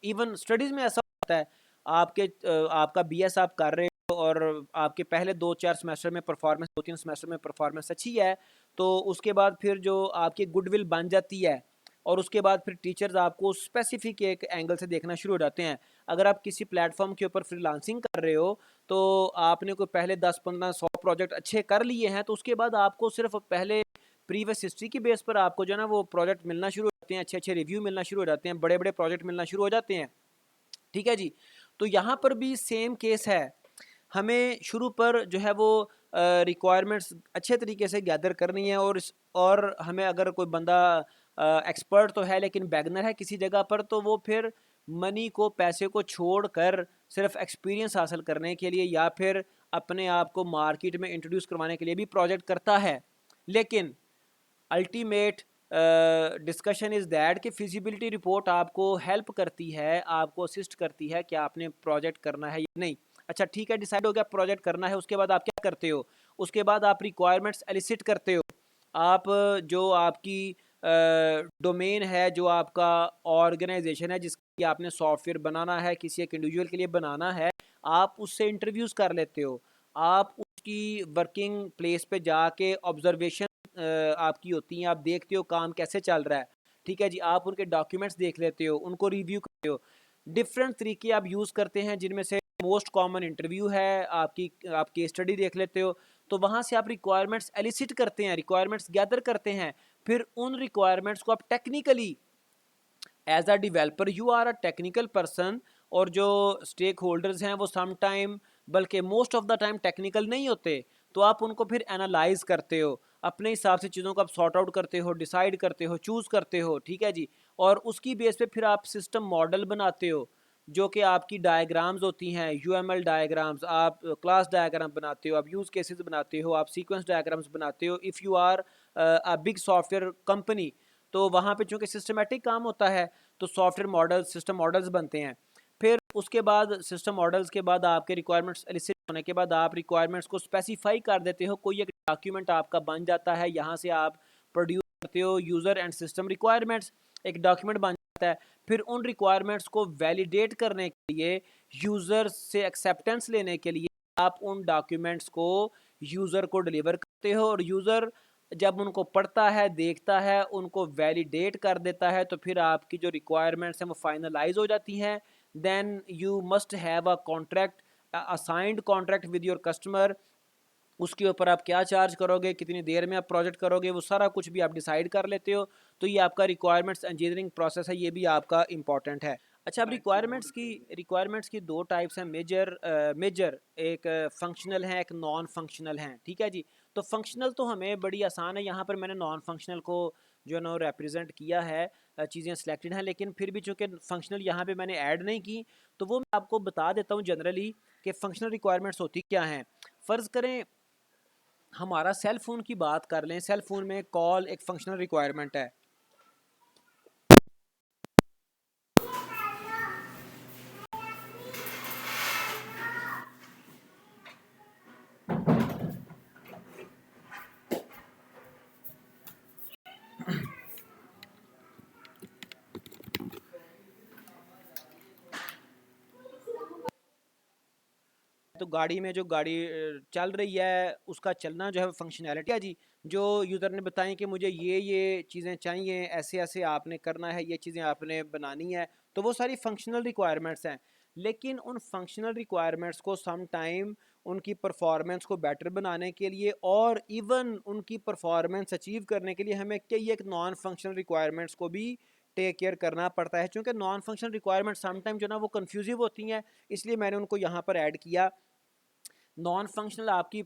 इवन स्टडीज़ में ऐसा होता है, आपका बीएस आप कर रहे हो और आपके पहले 2-4 सेमेस्टर में परफॉर्मेंस, 2-3 सेमेस्टर में परफॉर्मेंस अच्छी है, तो उसके बाद फिर जो आपकी गुडविल बन जाती है, और उसके बाद फिर टीचर्स आपको स्पेसिफिक एक एंगल से देखना शुरू हो जाते हैं। अगर आप किसी प्लेटफॉर्म के ऊपर फ्रीलांसिंग कर रहे हो, तो आपने कोई पहले 10-15-100 प्रोजेक्ट अच्छे कर लिए हैं, तो उसके बाद आपको सिर्फ पहले प्रीवियस हिस्ट्री की बेस पर आपको जो है ना वो प्रोजेक्ट मिलना शुरू हो जाते हैं, अच्छे अच्छे रिव्यू मिलना शुरू हो जाते हैं, बड़े बड़े प्रोजेक्ट मिलना शुरू हो जाते हैं। ठीक है जी। तो यहाँ पर भी सेम केस है, हमें शुरू पर जो है वो रिक्वायरमेंट्स अच्छे तरीके से गैदर करनी है, और हमें अगर कोई बंदा एक्सपर्ट तो है लेकिन बैगनर है किसी जगह पर, तो वो फिर मनी को, पैसे को छोड़कर सिर्फ एक्सपीरियंस हासिल करने के लिए या फिर अपने आप को मार्केट में इंट्रोड्यूस करवाने के लिए भी प्रोजेक्ट करता है। लेकिन अल्टीमेट डिस्कशन इज़ दैट कि फिजिबिलिटी रिपोर्ट आपको हेल्प करती है, आपको असिस्ट करती है कि आपने प्रोजेक्ट करना है या नहीं। अच्छा ठीक है, डिसाइड हो गया प्रोजेक्ट करना है, उसके बाद आप क्या करते हो? उसके बाद आप रिक्वायरमेंट्स एलिसिट करते हो। आप जो आपकी डोमेन है, जो आपका ऑर्गेनाइजेशन है जिसकी आपने सॉफ्टवेयर बनाना है, किसी एक इंडिविजुअल के लिए बनाना है, आप उससे इंटरव्यूज़ कर लेते हो। आप उसकी वर्किंग प्लेस पे जाके ऑब्जर्वेशन आपकी होती हैं, आप देखते हो काम कैसे चल रहा है। ठीक है जी, आप उनके डॉक्यूमेंट्स देख लेते हो, उनको रिव्यू करते हो। डिफरेंट तरीके आप यूज़ करते हैं, जिनमें से मोस्ट कॉमन इंटरव्यू है, आप केस स्टडी देख लेते हो। तो वहाँ से आप रिक्वायरमेंट्स एलिसिट करते हैं, रिक्वायरमेंट्स गैदर करते हैं, फिर उन रिक्वायरमेंट्स को आप technically as a developer, you are a technical person, और जो स्टेक होल्डर्स हैं वो सम टाइम, बल्कि most of the time technical नहीं होते, तो आप उनको फिर एनालाइज करते हो, अपने हिसाब से चीज़ों को आप सॉर्ट आउट करते हो, डिसाइड करते हो, चूज़ करते हो। ठीक है जी। और उसकी बेस पे फिर आप सिस्टम मॉडल बनाते हो, जो कि आपकी डायग्राम्स होती हैं, यूएमएल डायग्राम्स, आप क्लास डायग्राम बनाते हो, आप यूज़ केसेस बनाते हो, आप सीक्वेंस डायग्राम्स बनाते हो। If you are a big software company, तो वहाँ पे चूँकि सिस्टमेटिक काम होता है, तो सॉफ्टवेयर मॉडल, सिस्टम मॉडल्स बनते हैं। फिर उसके बाद सिस्टम मॉडल्स के बाद आपके रिक्वायरमेंट्स एलिसिट होने के बाद आप रिक्वायरमेंट्स को स्पेसिफाई कर देते हो, कोई एक डॉक्यूमेंट आपका बन जाता है, यहाँ से आप प्रोड्यूस करते हो यूज़र एंड सिस्टम रिक्वायरमेंट्स, एक डॉक्यूमेंट बन जाता है। फिर उन रिक्वायरमेंट्स को वैलिडेट करने के लिए, यूज़र से एक्सेप्टेंस लेने के लिए, आप उन डॉक्यूमेंट्स को यूज़र को डिलीवर करते हो, और यूज़र जब उनको पढ़ता है, देखता है, उनको वैलिडेट कर देता है, तो फिर आपकी जो रिक्वायरमेंट्स हैं वो फाइनलाइज हो जाती हैं। Then you must have a contract, assigned contract with your customer. उसके ऊपर आप क्या चार्ज करोगे, कितनी देर में आप प्रोजेक्ट करोगे, वो सारा कुछ भी आप डिसाइड कर लेते हो। तो ये आपका रिक्वायरमेंट्स इंजीनियरिंग प्रोसेस है, ये भी आपका इंपॉर्टेंट है। अच्छा, अब रिक्वायरमेंट्स की दो टाइप्स हैं, मेजर एक फंक्शनल है, एक नॉन फंक्शनल है। ठीक है जी। तो फंक्शनल तो हमें बड़ी आसान है, यहाँ पर मैंने नॉन फंक्शनल को जो है ना रिप्रेजेंट किया है, चीज़ें सिलेक्टेड हैं, लेकिन फिर भी चूँकि फंक्शनल यहाँ पे मैंने ऐड नहीं की, तो वो मैं आपको बता देता हूँ जनरली कि फंक्शनल रिक्वायरमेंट्स होती क्या हैं। फ़र्ज़ करें हमारा सेल फ़ोन की बात कर लें, सेल फ़ोन में कॉल एक फंक्शनल रिक्वायरमेंट है। तो गाड़ी में जो गाड़ी चल रही है उसका चलना जो है फंक्शनैलिटी है जी, जो यूज़र ने बताएं कि मुझे ये चीज़ें चाहिए, ऐसे ऐसे आपने करना है, ये चीज़ें आपने बनानी है, तो वो सारी फंक्शनल रिक्वायरमेंट्स हैं। लेकिन उन फंक्शनल रिक्वायरमेंट्स को सम टाइम उनकी परफॉर्मेंस को बेटर बनाने के लिए और इवन उनकी परफॉर्मेंस अचीव करने के लिए हमें कई एक नॉन फंक्शनल रिक्वायरमेंट्स को भी टेक केयर करना पड़ता है, क्योंकि नॉन फंक्शनल रिक्वायरमेंट समटाइम जो ना वो कन्फ्यूजिव होती हैं, इसलिए मैंने उनको यहाँ पर ऐड किया। नॉन फंक्शनल आपकी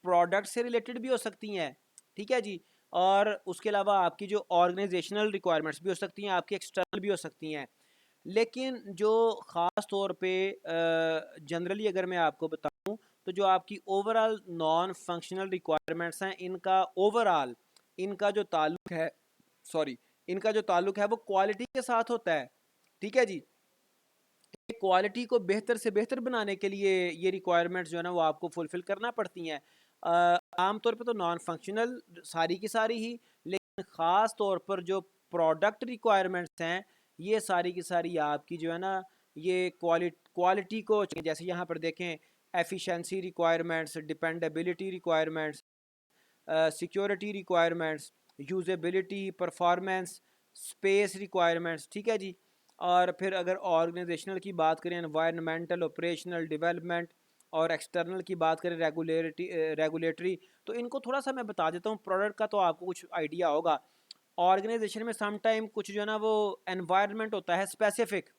प्रोडक्ट से रिलेटेड भी हो सकती हैं, ठीक है जी, और उसके अलावा आपकी जो ऑर्गेनाइजेशनल रिक्वायरमेंट्स भी हो सकती हैं, आपकी एक्सटर्नल भी हो सकती हैं। लेकिन जो ख़ास तौर पे जनरली अगर मैं आपको बताऊं तो जो आपकी ओवरऑल नॉन फंक्शनल रिक्वायरमेंट्स हैं, इनका ओवरऑल इनका जो ताल्लुक है सॉरी इनका जो ताल्लुक है वो क्वालिटी के साथ होता है, ठीक है जी। क्वालिटी को बेहतर से बेहतर बनाने के लिए ये रिक्वायरमेंट्स जो है ना वो आपको फुलफिल करना पड़ती हैं। आमतौर पे तो नॉन फंक्शनल सारी की सारी ही, लेकिन ख़ास तौर पर जो प्रोडक्ट रिक्वायरमेंट्स हैं ये सारी की सारी आपकी जो है ना ये क्वालिटी को, जैसे यहाँ पर देखें, efficiency requirements, dependability requirements, security requirements, usability, performance, space requirements, ठीक है जी। और फिर अगर ऑर्गेनाइजेशनल की बात करें, एनवायरनमेंटल, ऑपरेशनल, डेवलपमेंट, और एक्सटर्नल की बात करें, रेगुलेटरी, तो इनको थोड़ा सा मैं बता देता हूँ। प्रोडक्ट का तो आपको कुछ आइडिया होगा। ऑर्गेनाइजेशन में सम टाइम कुछ जो है ना वो एनवायरनमेंट होता है स्पेसिफिक,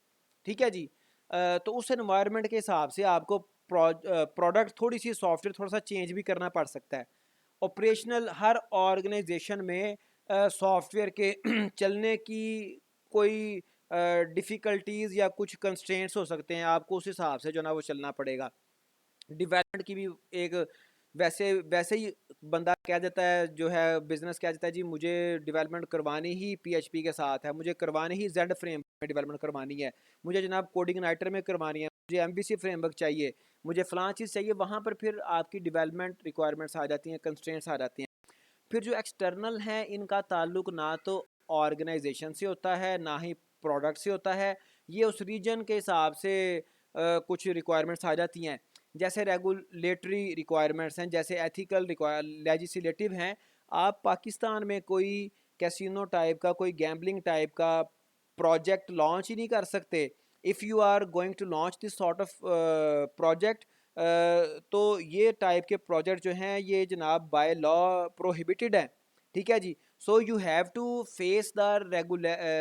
ठीक है जी। तो उस एनवायरनमेंट के हिसाब से आपको प्रोडक्ट थोड़ी सी सॉफ्टवेयर थोड़ा सा चेंज भी करना पड़ सकता है। ऑपरेशनल, हर ऑर्गेनाइजेशन में सॉफ्टवेयर के चलने की कोई डिफ़िकल्टीज़ या कुछ कंस्ट्रेंट्स हो सकते हैं, आपको उस हिसाब से जो ना वो चलना पड़ेगा। डेवलपमेंट की भी एक वैसे वैसे ही बंदा कह देता है, जो है बिजनेस कह देता है जी मुझे डेवलपमेंट करवानी ही पीएचपी के साथ है, मुझे करवानी ही जेड फ्रेम में डेवलपमेंट करवानी है, मुझे जनाब कोडिंग नाइटर में करवानी है, मुझे एमवीसी फ्रेमवर्क चाहिए, मुझे फ़लाँ चीज़ चाहिए। वहाँ पर फिर आपकी डेवलपमेंट रिक्वायरमेंट्स आ जाती हैं, कंस्ट्रेंट्स आ जाती हैं। फिर जो एक्सटर्नल हैं इनका ताल्लुक ना तो ऑर्गेनाइजेशन से होता है ना ही प्रोडक्ट से होता है, ये उस रीजन के हिसाब से कुछ रिक्वायरमेंट्स आ जाती हैं। जैसे रेगुलेटरी रिक्वायरमेंट्स हैं, जैसे एथिकल लेजिस्लेटिव हैं। आप पाकिस्तान में कोई कैसीनो टाइप का, कोई गैम्बलिंग टाइप का प्रोजेक्ट लॉन्च ही नहीं कर सकते। If you are going to launch this sort of project, तो ये टाइप के प्रोजेक्ट जो हैं ये जनाब बाय लॉ प्रोहिबिटेड हैं, ठीक है जी। So you have to face the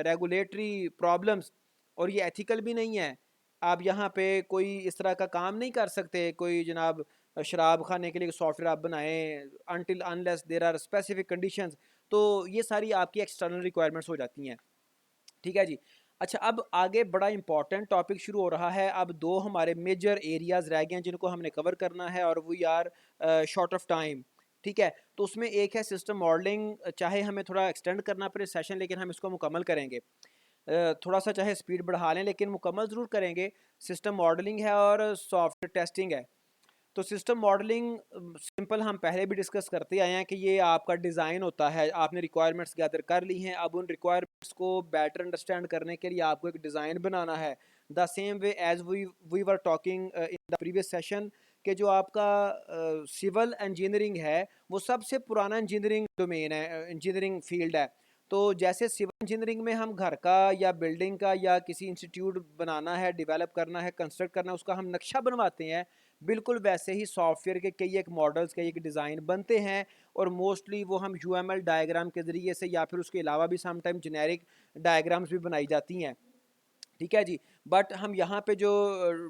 regulatory problems, और ये एथिकल भी नहीं है। आप यहाँ पे कोई इस तरह का काम नहीं कर सकते, कोई जनाब शराब खाने के लिए सॉफ्टवेयर आप बनाएं until unless there are specific conditions. तो ये सारी आपकी एक्सटर्नल रिक्वायरमेंट्स हो जाती हैं, ठीक है जी। अच्छा, अब आगे बड़ा इंपॉर्टेंट टॉपिक शुरू हो रहा है। अब दो हमारे मेजर एरियाज़ रह गए हैं जिनको हमने कवर करना है, और we are short of time, ठीक है। तो उसमें एक है सिस्टम मॉडलिंग। चाहे हमें थोड़ा एक्सटेंड करना पड़े सेशन, लेकिन हम इसको मुकम्मल करेंगे। थोड़ा सा चाहे स्पीड बढ़ा लें, लेकिन मुकम्मल ज़रूर करेंगे। सिस्टम मॉडलिंग है और सॉफ्टवेयर टेस्टिंग है। तो सिस्टम मॉडलिंग सिंपल हम पहले भी डिस्कस करते आए हैं कि ये आपका डिज़ाइन होता है। आपने रिक्वायरमेंट्स गैदर कर ली हैं, अब उन रिक्वायरमेंट्स को बेटर अंडरस्टैंड करने के लिए आपको एक डिज़ाइन बनाना है। The same way as we were talking in the previous session, कि जो आपका सिविल इंजीनियरिंग है वो सबसे पुराना इंजीनियरिंग डोमेन है, इंजीनियरिंग फील्ड है। तो जैसे सिविल इंजीनियरिंग में हम घर का या बिल्डिंग का या किसी इंस्टीट्यूट बनाना है, डेवलप करना है, कंस्ट्रक्ट करना है, उसका हम नक्शा बनवाते हैं, बिल्कुल वैसे ही सॉफ्टवेयर के कई एक मॉडल्स, कई एक डिज़ाइन बनते हैं, और मोस्टली वो हम यूएमएल डायग्राम के ज़रिए से या फिर उसके अलावा भी समटाइम जेनेरिक डायग्राम्स भी बनाई जाती हैं, ठीक है जी। बट हम यहाँ पे जो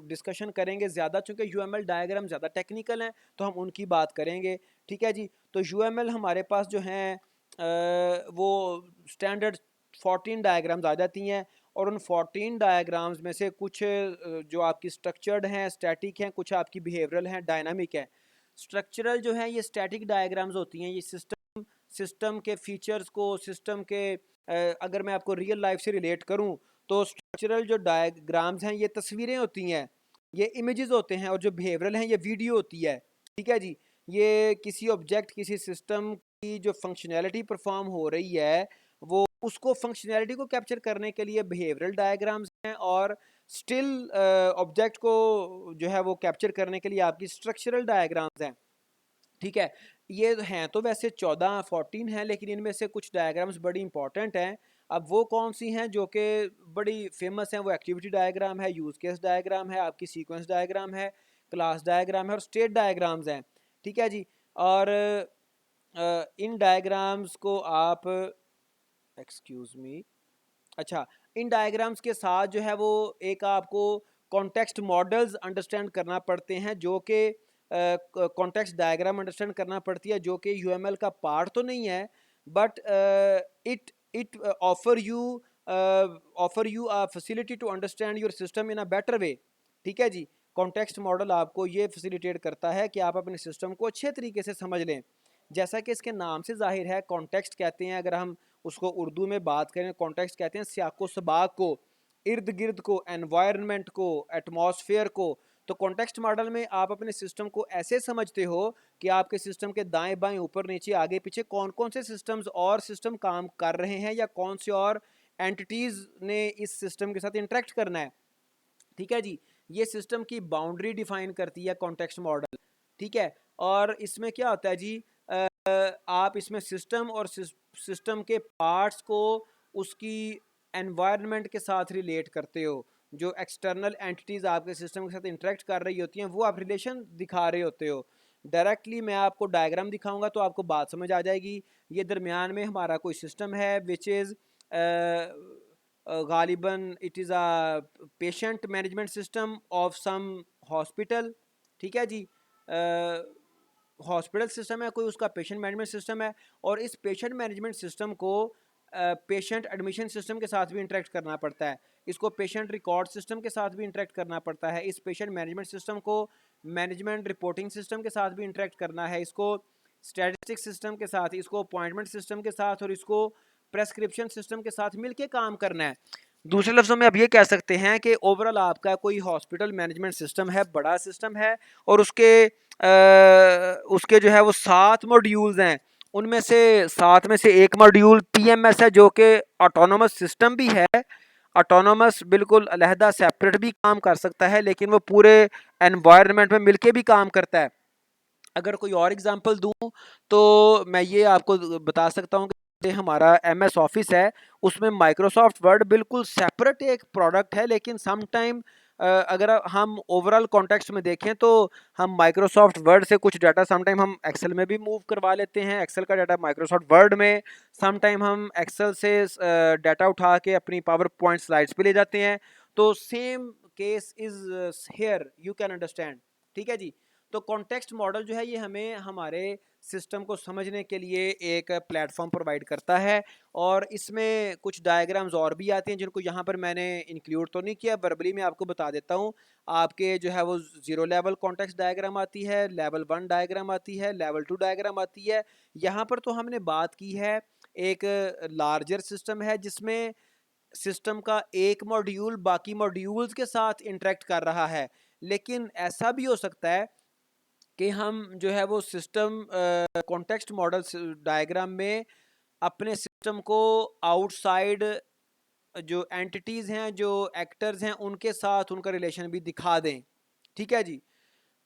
डिस्कशन करेंगे ज़्यादा, चूँकि यूएमएल डायग्राम ज़्यादा टेक्निकल हैं, तो हम उनकी बात करेंगे, ठीक है जी। तो यूएमएल हमारे पास जो हैं वो स्टैंडर्ड 14 डायग्राम्स आ जाती हैं, और उन 14 डायग्राम्स में से कुछ जो आपकी स्ट्रक्चर्ड हैं, स्टैटिक हैं, कुछ आपकी बिहेवियरल हैं, डायनामिक हैं। स्ट्रक्चरल जो है ये स्टैटिक डायग्राम्स होती हैं, ये सिस्टम के फीचर्स को, सिस्टम के अगर मैं आपको रियल लाइफ से रिलेट करूं, तो स्ट्रक्चरल जो डायग्राम्स हैं ये तस्वीरें होती हैं, ये इमेजेस होते हैं, और जो बिहेवियरल हैं ये वीडियो होती है, ठीक है जी। ये किसी ऑब्जेक्ट, किसी सिस्टम की जो फंक्शनैलिटी परफॉर्म हो रही है वो उसको फंक्शनैलिटी को कैप्चर करने के लिए बिहेवियरल डायग्राम्स हैं, और स्टिल ऑब्जेक्ट को जो है वो कैप्चर करने के लिए आपकी स्ट्रक्चरल डायग्राम्स हैं। ठीक है, ये हैं तो वैसे 14 हैं, लेकिन इनमें से कुछ डायग्राम्स बड़ी इंपॉर्टेंट हैं। अब वो कौन सी हैं जो कि बड़ी फेमस हैं? वो एक्टिविटी डायग्राम है, यूज़ केस डायग्राम है, आपकी सीक्वेंस डायग्राम है, क्लास डायग्राम है और स्टेट डायग्राम्स हैं। ठीक है जी। और इन डायग्राम्स को आप, एक्सक्यूज़ मी, अच्छा, इन डायग्राम्स के साथ जो है वो एक आपको कॉन्टेक्स्ट मॉडल्स अंडरस्टैंड करना पड़ते हैं, जो कि कॉन्टेक्स्ट डायग्राम अंडरस्टैंड करना पड़ती है, जो कि यूएमएल का पार्ट तो नहीं है, but it it offer you a facility to understand your system in a better way. ठीक है जी। कॉन्टेक्स्ट मॉडल आपको ये फैसिलिटेट करता है कि आप अपने सिस्टम को अच्छे तरीके से समझ लें। जैसा कि इसके नाम से जाहिर है, कॉन्टेक्स्ट कहते हैं, अगर हम उसको उर्दू में बात करें, कॉन्टेक्स्ट कहते हैं सियाको सबाक को, इर्द गिर्द को, एनवायरनमेंट को, एटमॉस्फेयर को। तो कॉन्टेक्स्ट मॉडल में आप अपने सिस्टम को ऐसे समझते हो कि आपके सिस्टम के दाएं बाएं ऊपर नीचे आगे पीछे कौन कौन से सिस्टम्स और सिस्टम काम कर रहे हैं, या कौन से और एंटिटीज़ ने इस सिस्टम के साथ इंटरेक्ट करना है। ठीक है जी। ये सिस्टम की बाउंड्री डिफाइन करती है कॉन्टेक्स्ट मॉडल। ठीक है। और इसमें क्या होता है जी, आप इसमें सिस्टम और सिस्टम के पार्ट्स को उसकी एनवायरनमेंट के साथ रिलेट करते हो। जो एक्सटर्नल एंटिटीज़ आपके सिस्टम के साथ इंटरेक्ट कर रही होती हैं, वो आप रिलेशन दिखा रहे होते हो। डायरेक्टली मैं आपको डायग्राम दिखाऊंगा तो आपको बात समझ आ जाएगी। ये दरमियान में हमारा कोई सिस्टम है विच इज़ गालिबन it is a patient management system of some hospital. ठीक है जी। हॉस्पिटल सिस्टम है कोई, उसका पेशेंट मैनेजमेंट सिस्टम है, और इस पेशेंट मैनेजमेंट सिस्टम को पेशेंट एडमिशन सिस्टम के साथ भी इंटरेक्ट करना पड़ता है। इसको पेशेंट रिकॉर्ड सिस्टम के साथ भी इंटरेक्ट करना पड़ता है। इस पेशेंट मैनेजमेंट सिस्टम को मैनेजमेंट रिपोर्टिंग सिस्टम के साथ भी इंटरेक्ट करना है। इसको स्टैटिस्टिक्स सिस्टम के साथ, इसको अपॉइंटमेंट सिस्टम के साथ, और इसको प्रेस्क्रिप्शन सिस्टम के साथ मिलके काम करना है। दूसरे लफ्ज़ों में अब ये कह सकते हैं कि ओवरऑल आपका कोई हॉस्पिटल मैनेजमेंट सिस्टम है, बड़ा सिस्टम है, और उसके जो है वो 7 मॉड्यूल्स हैं। उनमें से 7 में से एक मॉड्यूल पीएमएस है, जो कि ऑटोनोमस सिस्टम भी है। ऑटोनोमस बिल्कुल अलहदा सेपरेट भी काम कर सकता है, लेकिन वो पूरे एनवायरनमेंट में मिलके भी काम करता है। अगर कोई और एग्जांपल दूं तो मैं ये आपको बता सकता हूँ कि हमारा एमएस ऑफिस है, उसमें माइक्रोसॉफ्ट वर्ड बिल्कुल सेपरेट एक प्रोडक्ट है, लेकिन सम टाइम अगर हम ओवरऑल कॉन्टेक्स्ट में देखें तो हम माइक्रोसॉफ्ट वर्ड से कुछ डाटा सम टाइम हम एक्सेल में भी मूव करवा लेते हैं, एक्सेल का डाटा माइक्रोसॉफ्ट वर्ड में, सम टाइम हम एक्सेल से डाटा उठा के अपनी पावर पॉइंट स्लाइड्स पे ले जाते हैं। तो same case is here, you can understand. ठीक है जी। तो कॉन्टेक्स्ट मॉडल जो है ये हमें हमारे सिस्टम को समझने के लिए एक प्लेटफॉर्म प्रोवाइड करता है, और इसमें कुछ डायग्राम्स और भी आती हैं जिनको यहाँ पर मैंने इंक्लूड तो नहीं किया, वर्बली मैं आपको बता देता हूँ। आपके जो है वो 0 लेवल कॉन्टेक्स्ट डायग्राम आती है, लेवल 1 डायग्राम आती है, लेवल 2 डायग्राम आती है। यहाँ पर तो हमने बात की है एक लार्जर सिस्टम है जिसमें सिस्टम का एक मॉड्यूल बाकी मॉड्यूल्स के साथ इंटरेक्ट कर रहा है, लेकिन ऐसा भी हो सकता है कि हम जो है वो सिस्टम कॉन्टेक्स्ट मॉडल डायग्राम में अपने सिस्टम को आउटसाइड जो एंटिटीज़ हैं, जो एक्टर्स हैं, उनके साथ उनका रिलेशन भी दिखा दें। ठीक है जी।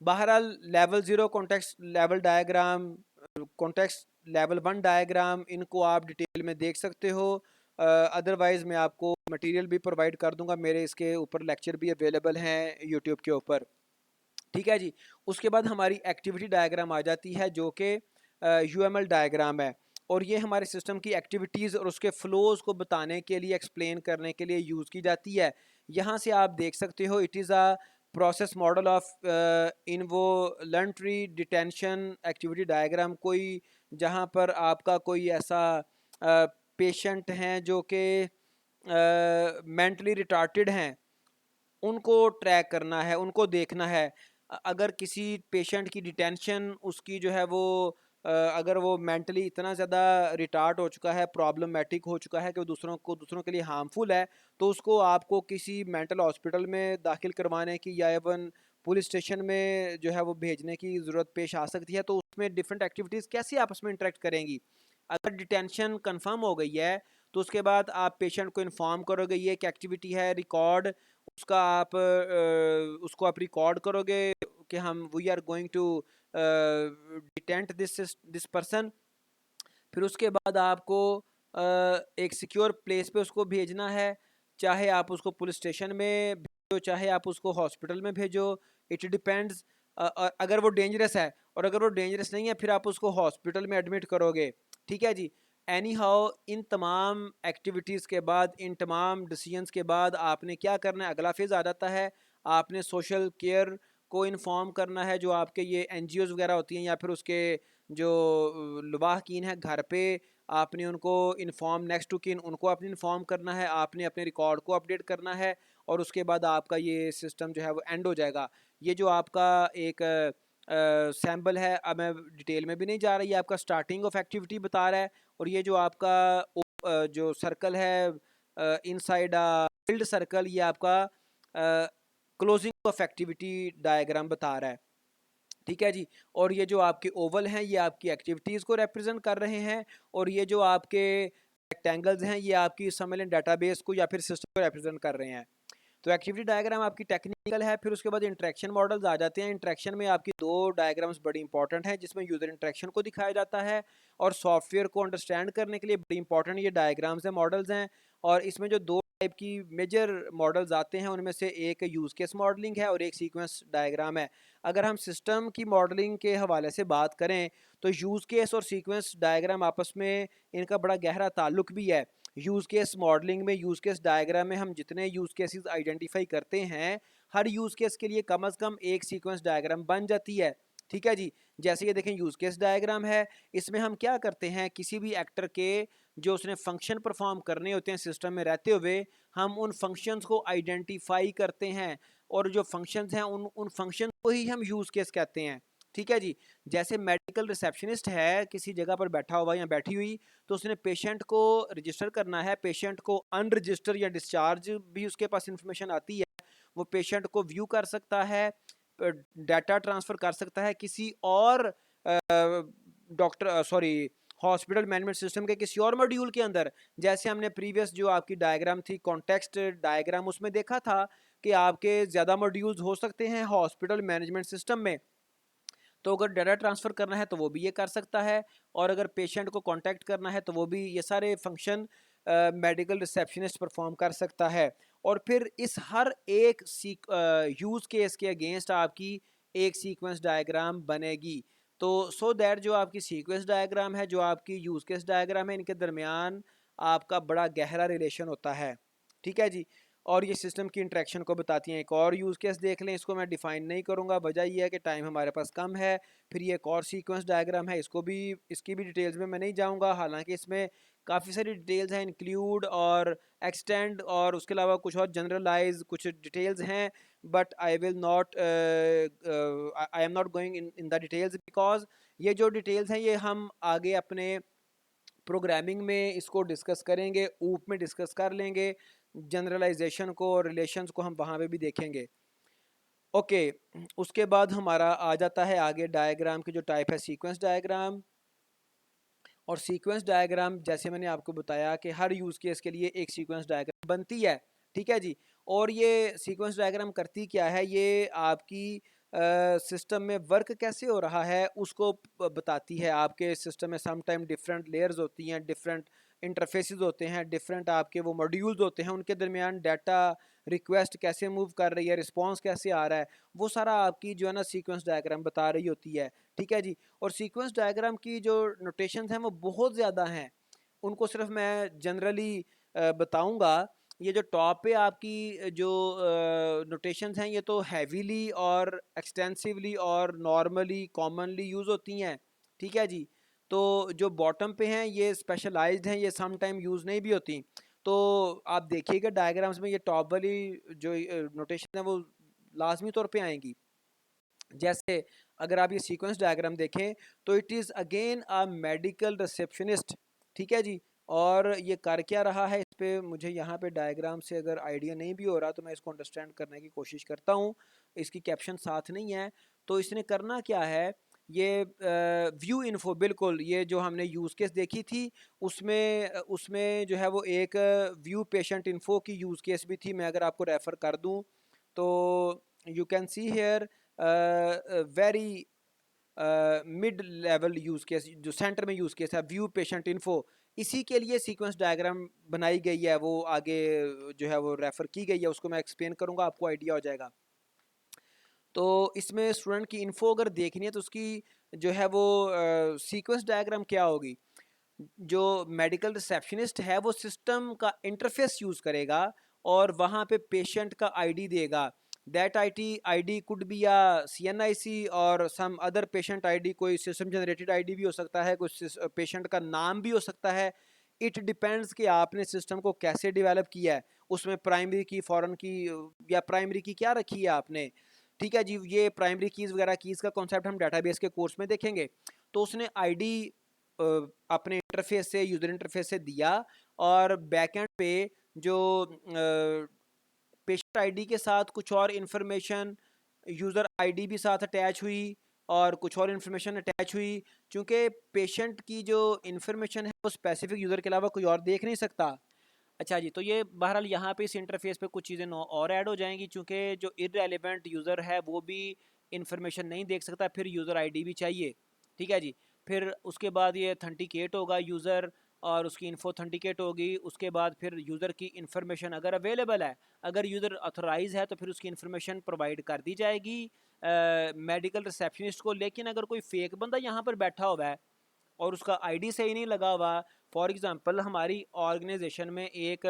बहरहाल level 0 context level diagram, context level 1 diagram, इनको आप डिटेल में देख सकते हो। अदरवाइज़ मैं आपको मटेरियल भी प्रोवाइड कर दूंगा, मेरे इसके ऊपर लेक्चर भी अवेलेबल हैं यूट्यूब के ऊपर। ठीक है जी। उसके बाद हमारी एक्टिविटी डायग्राम आ जाती है, जो कि यूएमएल डायग्राम है, और ये हमारे सिस्टम की एक्टिविटीज़ और उसके फ्लोज़ को बताने के लिए, एक्सप्लेन करने के लिए यूज़ की जाती है। यहाँ से आप देख सकते हो, it is a process model of involuntary detention activity diagram. कोई जहाँ पर आपका कोई ऐसा पेशेंट हैं जो कि मेंटली रिटार्टेड हैं, उनको ट्रैक करना है, उनको देखना है। अगर किसी पेशेंट की डिटेंशन उसकी जो है वो अगर वो मेंटली इतना ज़्यादा रिटार्ड हो चुका है, प्रॉब्लमेटिक हो चुका है कि वो दूसरों के लिए हार्मफुल है, तो उसको आपको किसी मेंटल हॉस्पिटल में दाखिल करवाने की या इवन पुलिस स्टेशन में जो है वो भेजने की ज़रूरत पेश आ सकती है। तो उसमें डिफरेंट एक्टिविटीज़ कैसे आपस में इंटरेक्ट करेंगी। अगर डिटेंशन कंफर्म हो गई है तो उसके बाद आप पेशेंट को इन्फॉर्म करोगे ये एक एक्टिविटी है, रिकॉर्ड उसका आप उसको आप रिकॉर्ड करोगे कि हम we are going to detain this person. फिर उसके बाद आपको एक सिक्योर प्लेस पे उसको भेजना है, चाहे आप उसको पुलिस स्टेशन में भेजो, चाहे आप उसको हॉस्पिटल में भेजो, इट डिपेंड्स। अगर वो डेंजरस है, और अगर वो डेंजरस नहीं है फिर आप उसको हॉस्पिटल में एडमिट करोगे। ठीक है जी। एनी हाउ इन तमाम एक्टिविटीज़ के बाद, इन तमाम डिसीजंस के बाद आपने क्या करना है, अगला फेज़ आ जाता है, आपने सोशल केयर को इन्फॉर्म करना है, जो आपके ये NGOs वगैरह होती हैं या फिर उसके जो लवाहकीन है घर पे, आपने उनको इन्फॉर्म, नेक्स्ट टू किन उनको आपने इन्फॉर्म करना है, आपने अपने रिकॉर्ड को अपडेट करना है, और उसके बाद आपका ये सिस्टम जो है वो एंड हो जाएगा। ये जो आपका एक सैम्पल है, अब मैं डिटेल में भी नहीं जा रहा, ये आपका स्टार्टिंग ऑफ एक्टिविटी बता रहा है, और ये जो आपका जो सर्कल है इनसाइड फिल्ड सर्कल, ये आपका क्लोजिंग ऑफ एक्टिविटी डायग्राम बता रहा है। ठीक है जी। और ये जो आपके ओवल हैं ये आपकी एक्टिविटीज़ को रिप्रेजेंट कर रहे हैं, और ये जो आपके रेक्टेंगल्स हैं ये आपकी समझ लें डाटाबेस को या फिर सिस्टम को रिप्रेजेंट कर रहे हैं। तो एक्टिविटी डायग्राम आपकी टेक्निकल है। फिर उसके बाद इंटरेक्शन मॉडल्स आ जाते हैं। इंटरेक्शन में आपकी दो डायग्राम्स बड़ी इंपॉर्टेंट हैं, जिसमें यूज़र इंटरेक्शन को दिखाया जाता है, और सॉफ्टवेयर को अंडरस्टैंड करने के लिए बड़ी इंपॉर्टेंट ये डायग्राम्स हैं, मॉडल्स हैं। और इसमें जो दो टाइप की मेजर मॉडल्स आते हैं, उनमें से एक यूज़ केस मॉडलिंग है और एक सीक्वेंस डायग्राम है। अगर हम सिस्टम की मॉडलिंग के हवाले से बात करें तो यूज़ केस और सीक्वेंस डायग्राम आपस में इनका बड़ा गहरा ताल्लुक भी है। यूज़ केस मॉडलिंग में, यूज़ केस डायग्राम में हम जितने यूज़ केसेस आइडेंटिफाई करते हैं, हर यूज़ केस के लिए कम से कम एक सीक्वेंस डायग्राम बन जाती है। ठीक है जी। जैसे ये देखें यूज़ केस डायग्राम है, इसमें हम क्या करते हैं, किसी भी एक्टर के जो उसने फंक्शन परफॉर्म करने होते हैं सिस्टम में रहते हुए, हम उन फंक्शंस को आइडेंटिफाई करते हैं, और जो फंक्शंस हैं उन फंक्शन को ही हम यूज़ केस कहते हैं। ठीक है जी। जैसे मेडिकल रिसेप्शनिस्ट है किसी जगह पर बैठा हुआ या बैठी हुई, तो उसने पेशेंट को रजिस्टर करना है, पेशेंट को अनरजिस्टर या डिस्चार्ज भी उसके पास इंफॉर्मेशन आती है, वो पेशेंट को व्यू कर सकता है, डाटा ट्रांसफ़र कर सकता है किसी और doctor sorry hospital management system के किसी और मॉड्यूल के अंदर। जैसे हमने प्रीवियस जो आपकी डायग्राम थी कॉन्टेक्स्ट डायग्राम, उसमें देखा था कि आपके ज़्यादा मॉड्यूल्स हो सकते हैं हॉस्पिटल मैनेजमेंट सिस्टम में, तो अगर डाटा ट्रांसफ़र करना है तो वो भी ये कर सकता है, और अगर पेशेंट को कांटेक्ट करना है तो वो भी ये सारे फंक्शन मेडिकल रिसेप्शनिस्ट परफॉर्म कर सकता है। और फिर इस हर एक यूज़ केस के अगेंस्ट आपकी एक सीक्वेंस डायग्राम बनेगी। तो सो दैट जो आपकी सीक्वेंस डायग्राम है, जो आपकी यूज़ केस डायग्राम है, इनके दरमियान आपका बड़ा गहरा रिलेशन होता है। ठीक है जी। और ये सिस्टम की इंटरेक्शन को बताती हैं। एक और यूज़ केस देख लें, इसको मैं डिफ़ाइन नहीं करूँगा, वजह ये है कि टाइम हमारे पास कम है। फिर ये एक और सीक्वेंस डायग्राम है, इसकी भी डिटेल्स में मैं नहीं जाऊँगा, हालांकि इसमें काफ़ी सारी डिटेल्स हैं, इंक्लूड और एक्सटेंड, और उसके अलावा कुछ और जनरलाइज कुछ डिटेल्स हैं, but I will not I am not going in the details, because ये जो डिटेल्स हैं ये हम आगे अपने प्रोग्रामिंग में इसको डिस्कस करेंगे, ऊप में डिस्कस कर लेंगे, जनरलाइजेशन को और रिलेशंस को हम वहाँ पे भी देखेंगे। ओके। उसके बाद हमारा आ जाता है आगे डायग्राम की जो टाइप है सीक्वेंस डायग्राम। और सीक्वेंस डायग्राम जैसे मैंने आपको बताया कि हर यूज़ केस के लिए एक सीक्वेंस डायग्राम बनती है। ठीक है जी। और ये सीक्वेंस डायग्राम करती क्या है, ये आपकी सिस्टम में वर्क कैसे हो रहा है उसको बताती है। आपके सिस्टम में सम टाइम डिफरेंट लेयर्स होती हैं, डिफरेंट इंटरफेसेस होते हैं, डिफरेंट आपके वो मॉड्यूल्स होते हैं, उनके दरमियान डाटा रिक्वेस्ट कैसे मूव कर रही है, रिस्पॉन्स कैसे आ रहा है, वो सारा आपकी जो है ना सीक्वेंस डायग्राम बता रही होती है। ठीक है जी। और सीक्वेंस डायग्राम की जो नोटेशंस हैं वो बहुत ज़्यादा हैं, उनको सिर्फ मैं जनरली बताऊंगा। ये जो टॉप पे आपकी जो नोटेशंस हैं ये तो हैवीली और एक्सटेंसिवली और नॉर्मली कॉमनली यूज़ होती हैं। ठीक है जी। तो जो बॉटम पे हैं ये स्पेशलाइज्ड हैं, ये सम टाइम यूज़ नहीं भी होती। तो आप देखिएगा डायग्राम्स में ये टॉप वाली जो नोटेशन है वो लाजमी तौर पे आएंगी। जैसे अगर आप ये सीक्वेंस डायग्राम देखें तो it is again a medical receptionist. ठीक है जी। और ये कर क्या रहा है, इस पे मुझे यहाँ पे डायग्राम से अगर आइडिया नहीं भी हो रहा तो मैं इसको अंडरस्टैंड करने की कोशिश करता हूँ। इसकी कैप्शन साथ नहीं है, तो इसने करना क्या है, ये व्यू इन्फो, बिल्कुल ये जो हमने यूज़ केस देखी थी उसमें उसमें जो है वो एक व्यू पेशेंट इन्फो की यूज़ केस भी थी। मैं अगर आपको रेफ़र कर दूं तो you can see here very mid level use case, जो सेंटर में यूज़ केस है व्यू पेशेंट इन्फो, इसी के लिए सीक्वेंस डायग्राम बनाई गई है, वो आगे जो है वो रेफ़र की गई है, उसको मैं एक्सप्लेन करूँगा, आपको आइडिया हो जाएगा। तो इसमें स्टूडेंट की इन्फो अगर देखनी है तो उसकी जो है वो सीक्वेंस डायग्राम क्या होगी। जो मेडिकल रिसेप्शनिस्ट है वो सिस्टम का इंटरफेस यूज़ करेगा और वहाँ पे पेशेंट का आईडी देगा। दैट आईडी कुड बी या CNIC और सम अदर पेशेंट आईडी, कोई सिस्टम जनरेटेड आईडी भी हो सकता है, कोई पेशेंट का नाम भी हो सकता है। इट डिपेंड्स कि आपने सिस्टम को कैसे डेवलप किया है, उसमें प्राइमरी की, फॉरेन की या प्राइमरी की क्या रखी है आपने। ठीक है जी, ये प्राइमरी कीज़ वगैरह कीज़ का कॉन्सेप्ट हम डाटाबेस के कोर्स में देखेंगे। तो उसने आईडी अपने इंटरफेस से, यूज़र इंटरफेस से दिया, और बैकएंड पे जो पेशेंट आईडी के साथ कुछ और इन्फॉर्मेशन, यूज़र आईडी भी साथ अटैच हुई और कुछ और इन्फॉर्मेशन अटैच हुई। चूँकि पेशेंट की जो इन्फॉर्मेशन है वो स्पेसिफिक यूज़र के अलावा कोई और देख नहीं सकता। अच्छा जी, तो ये बहरहाल यहाँ पे इस इंटरफेस पे कुछ चीज़ें और ऐड हो जाएंगी, चूँकि जो इररेलेवेंट यूज़र है वो भी इन्फॉर्मेशन नहीं देख सकता, फिर यूज़र आईडी भी चाहिए। ठीक है जी, फिर उसके बाद ये ऑथेंटिकेट होगा यूज़र और उसकी इन्फो ऑथेंटिकेट होगी। उसके बाद फिर यूज़र की इन्फॉर्मेशन अगर अवेलेबल है, अगर यूज़र ऑथोराइज है तो फिर उसकी इन्फॉर्मेशन प्रोवाइड कर दी जाएगी मेडिकल रिसेप्शनिस्ट को। लेकिन अगर कोई फेक बंदा यहाँ पर बैठा हुआ है और उसका आईडी सही नहीं लगा हुआ, फॉर एग्ज़ाम्पल हमारी ऑर्गेनाइजेशन में एक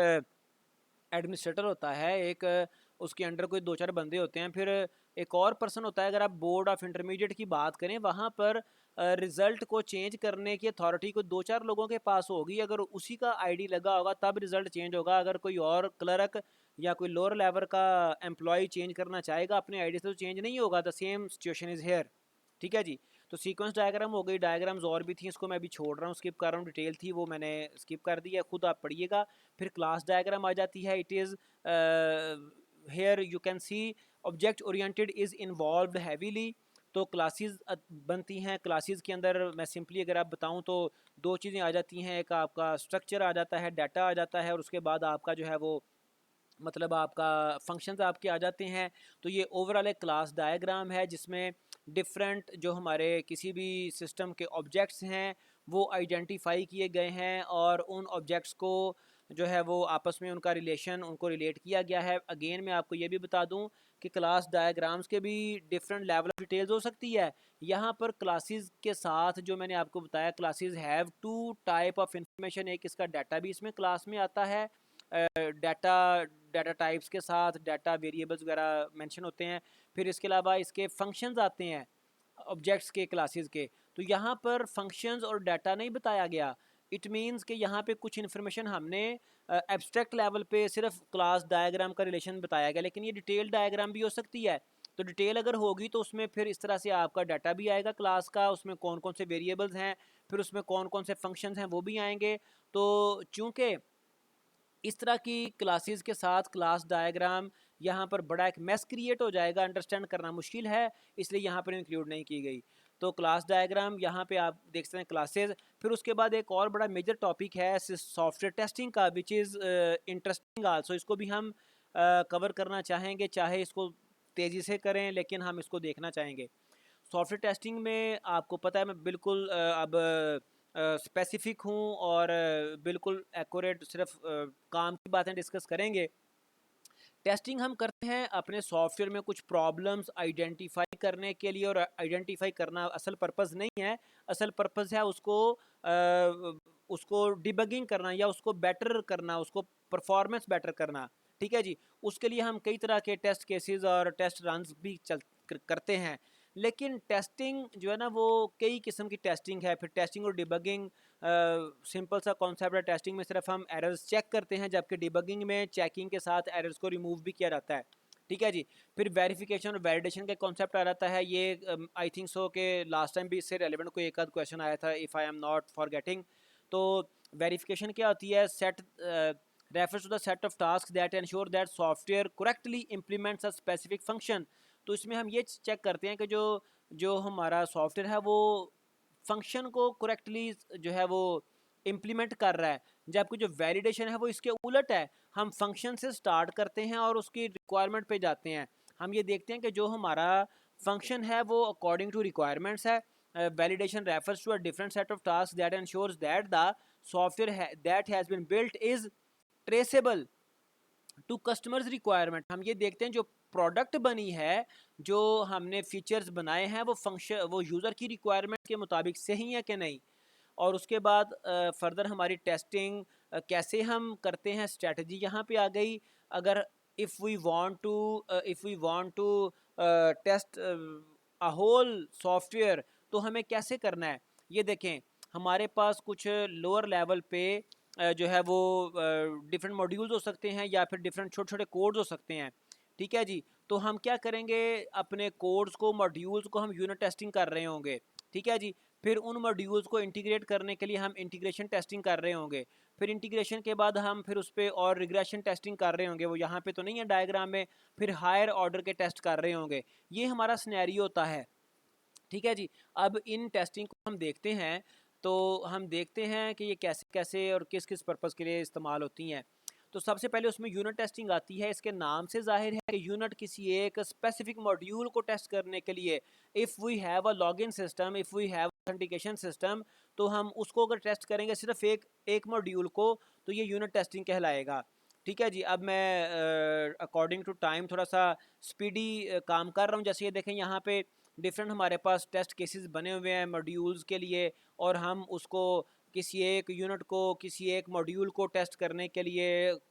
एडमिनिस्ट्रेटर होता है, एक उसके अंडर कोई 2-4 बंदे होते हैं, फिर एक और पर्सन होता है। अगर आप बोर्ड ऑफ इंटरमीडिएट की बात करें, वहाँ पर रिज़ल्ट को चेंज करने की अथॉरिटी को 2-4 लोगों के पास होगी। अगर उसी का आईडी लगा होगा तब रिज़ल्ट चेंज होगा। अगर कोई और क्लर्क या कोई लोअर लेवल का एम्प्लॉय चेंज करना चाहेगा अपने आईडी से तो चेंज नहीं होगा। The same situation is here. ठीक है जी, तो सीक्वेंस डायग्राम हो गई, डायग्राम्स और भी थी, इसको मैं अभी छोड़ रहा हूँ, स्किप कर रहा हूँ, डिटेल थी वो मैंने स्किप कर दी है, खुद आप पढ़िएगा। फिर क्लास डायग्राम आ जाती है। It is here you can C object oriented is involved heavily. तो क्लासेस बनती हैं, क्लासेस के अंदर मैं सिंपली अगर आप बताऊं तो दो चीज़ें आ जाती हैं, एक आपका स्ट्रक्चर आ जाता है, डाटा आ जाता है, और उसके बाद आपका जो है वो मतलब आपका फंक्शंस आपके आ जाते हैं। तो ये ओवरऑल एक क्लास डायग्राम है जिसमें डिफरेंट जो हमारे किसी भी सिस्टम के ऑब्जेक्ट्स हैं वो आइडेंटिफाई किए गए हैं, और उन ऑब्जेक्ट्स को जो है वो आपस में उनका रिलेशन, उनको रिलेट किया गया है। अगेन मैं आपको ये भी बता दूं कि क्लास डायग्राम्स के भी डिफरेंट लेवल ऑफ डिटेल्स हो सकती है। यहाँ पर क्लासेस के साथ जो मैंने आपको बताया, classes have two type of information. एक इसका डाटा भी इसमें क्लास में आता है, डाटा टाइप्स के साथ डाटा वेरिएबल्स वगैरह मेंशन होते हैं। फिर इसके अलावा इसके फंक्शंस आते हैं ऑब्जेक्ट्स के, क्लासेस के। तो यहाँ पर फंक्शंस और डाटा नहीं बताया गया। इट मीन्स कि यहाँ पे कुछ इन्फॉर्मेशन हमने एब्स्ट्रैक्ट लेवल पे सिर्फ क्लास डायग्राम का रिलेशन बताया गया, लेकिन ये डिटेल डायग्राम भी हो सकती है। तो डिटेल अगर होगी तो उसमें फिर इस तरह से आपका डाटा भी आएगा क्लास का, उसमें कौन कौन से वेरिएबल्स हैं, फिर उसमें कौन कौन से फंक्शंस हैं वो भी आएंगे। तो चूँकि इस तरह की क्लासेस के साथ क्लास डायग्राम यहाँ पर बड़ा एक मैस क्रिएट हो जाएगा, अंडरस्टैंड करना मुश्किल है, इसलिए यहाँ पर इंक्लूड नहीं की गई। तो क्लास डायग्राम यहाँ पे आप देख सकते हैं क्लासेस। फिर उसके बाद एक और बड़ा मेजर टॉपिक है सॉफ्टवेयर टेस्टिंग का, विच इज़ इंटरेस्टिंग आल्सो। इसको भी हम कवर करना चाहेंगे, चाहे इसको तेज़ी से करें लेकिन हम इसको देखना चाहेंगे। सॉफ्टवेयर टेस्टिंग में आपको पता है मैं बिल्कुल अब स्पेसिफिक हूँ और बिल्कुल एक्यूरेट, सिर्फ काम की बातें डिस्कस करेंगे। टेस्टिंग हम करते हैं अपने सॉफ्टवेयर में कुछ प्रॉब्लम्स आइडेंटिफाई करने के लिए, और आइडेंटिफाई करना असल पर्पस नहीं है। असल पर्पस है उसको डिबगिंग करना या उसको बेटर करना, उसको परफॉर्मेंस बेटर करना। ठीक है जी, उसके लिए हम कई तरह के टेस्ट केसेस और टेस्ट रन्स भी करते हैं। लेकिन टेस्टिंग जो है ना वो कई किस्म की टेस्टिंग है। फिर टेस्टिंग और डिबगिंग सिंपल सा कॉन्सेप्ट है। टेस्टिंग में सिर्फ हम एरर्स चेक करते हैं, जबकि डिबगिंग में चेकिंग के साथ एरर्स को रिमूव भी किया जाता है। ठीक है जी, फिर वेरिफिकेशन और वैलिडेशन का कॉन्सेप्ट आ जाता है। ये आई थिंक सो के लास्ट टाइम भी इससे रेलिवेंट कोई एक आध क्वेश्चन आया था, if I am not forgetting. तो वेरिफिकेशन क्या होती है? Set refers to the set of tasks that ensure that software correctly implements a specific function। तो इसमें हम ये चेक करते हैं कि जो जो हमारा सॉफ्टवेयर है वो फंक्शन को करेक्टली जो है वो इम्प्लीमेंट कर रहा है, जबकि जो वैलिडेशन है वो इसके उलट है। हम फंक्शन से स्टार्ट करते हैं और उसकी रिक्वायरमेंट पे जाते हैं। हम ये देखते हैं कि जो हमारा फंक्शन है वो अकॉर्डिंग टू रिक्वायरमेंट्स है। Validation refers to a different set of task that ensures that the software that has been built is traceable to customers requirement. हम ये देखते हैं जो प्रोडक्ट बनी है, जो हमने फीचर्स बनाए हैं वो फंक्शन वो यूज़र की रिक्वायरमेंट के मुताबिक सही है कि नहीं। और उसके बाद फर्दर हमारी टेस्टिंग कैसे हम करते हैं, स्ट्रेटजी यहाँ पे आ गई। अगर if we want to test a whole software तो हमें कैसे करना है। ये देखें, हमारे पास कुछ लोअर लेवल पे जो है वो डिफरेंट मॉड्यूल्स हो सकते हैं या फिर डिफरेंट छोटे छोटे कोड्स हो सकते हैं। ठीक है जी, तो हम क्या करेंगे, अपने कोड्स को मॉड्यूल्स को हम यूनिट टेस्टिंग कर रहे होंगे। ठीक है जी, फिर उन मॉड्यूल्स को इंटीग्रेट करने के लिए हम इंटीग्रेशन टेस्टिंग कर रहे होंगे। फिर इंटीग्रेशन के बाद हम फिर उस पर और रिग्रेशन टेस्टिंग कर रहे होंगे, वो यहाँ पे तो नहीं है डायग्राम में। फिर हायर ऑर्डर के टेस्ट कर रहे होंगे। ये हमारा सिनेरियो होता है। ठीक है जी, अब इन टेस्टिंग को हम देखते हैं, तो हम देखते हैं कि ये कैसे कैसे और किस किस पर्पज़ के लिए इस्तेमाल होती हैं। तो सबसे पहले उसमें यूनिट टेस्टिंग आती है। इसके नाम से जाहिर है कि यूनिट किसी एक स्पेसिफिक मॉड्यूल को टेस्ट करने के लिए, if we have a login system, if we have authentication system, तो हम उसको अगर टेस्ट करेंगे सिर्फ एक एक मॉड्यूल को, तो ये यूनिट टेस्टिंग कहलाएगा। ठीक है जी, अब मैं अकॉर्डिंग टू टाइम थोड़ा सा स्पीडी काम कर रहा हूँ। जैसे ये देखें, यहाँ पे डिफरेंट हमारे पास टेस्ट केसेस बने हुए हैं मॉड्यूल्स के लिए, और हम उसको किसी एक यूनिट को, किसी एक मॉड्यूल को टेस्ट करने के लिए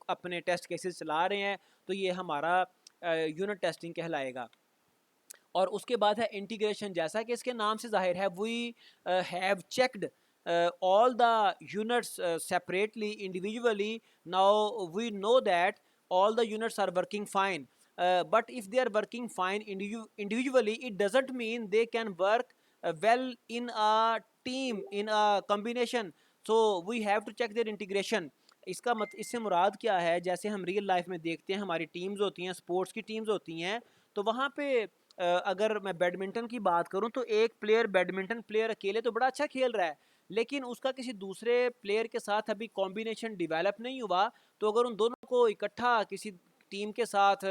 अपने टेस्ट केसेस चला रहे हैं। तो ये हमारा यूनिट टेस्टिंग कहलाएगा। और उसके बाद है इंटीग्रेशन। जैसा कि इसके नाम से जाहिर है, we have checked all the units separately, individually. Now we know that all the units are working fine. But if they are working fine individually, it doesn't mean they can work well in a team, in a combination. So we have to check their integration. इससे मुराद क्या है, जैसे हम real life में देखते हैं हमारी teams होती हैं, स्पोर्ट्स की टीम्स होती हैं, तो वहाँ पे अगर मैं बैडमिंटन की बात करूँ तो एक प्लेयर, बैडमिंटन प्लेयर अकेले तो बड़ा अच्छा खेल रहा है, लेकिन उसका किसी दूसरे प्लेयर के साथ अभी कॉम्बिनेशन डेवलप नहीं हुआ। तो अगर उन दोनों को इकट्ठा किसी टीम के साथ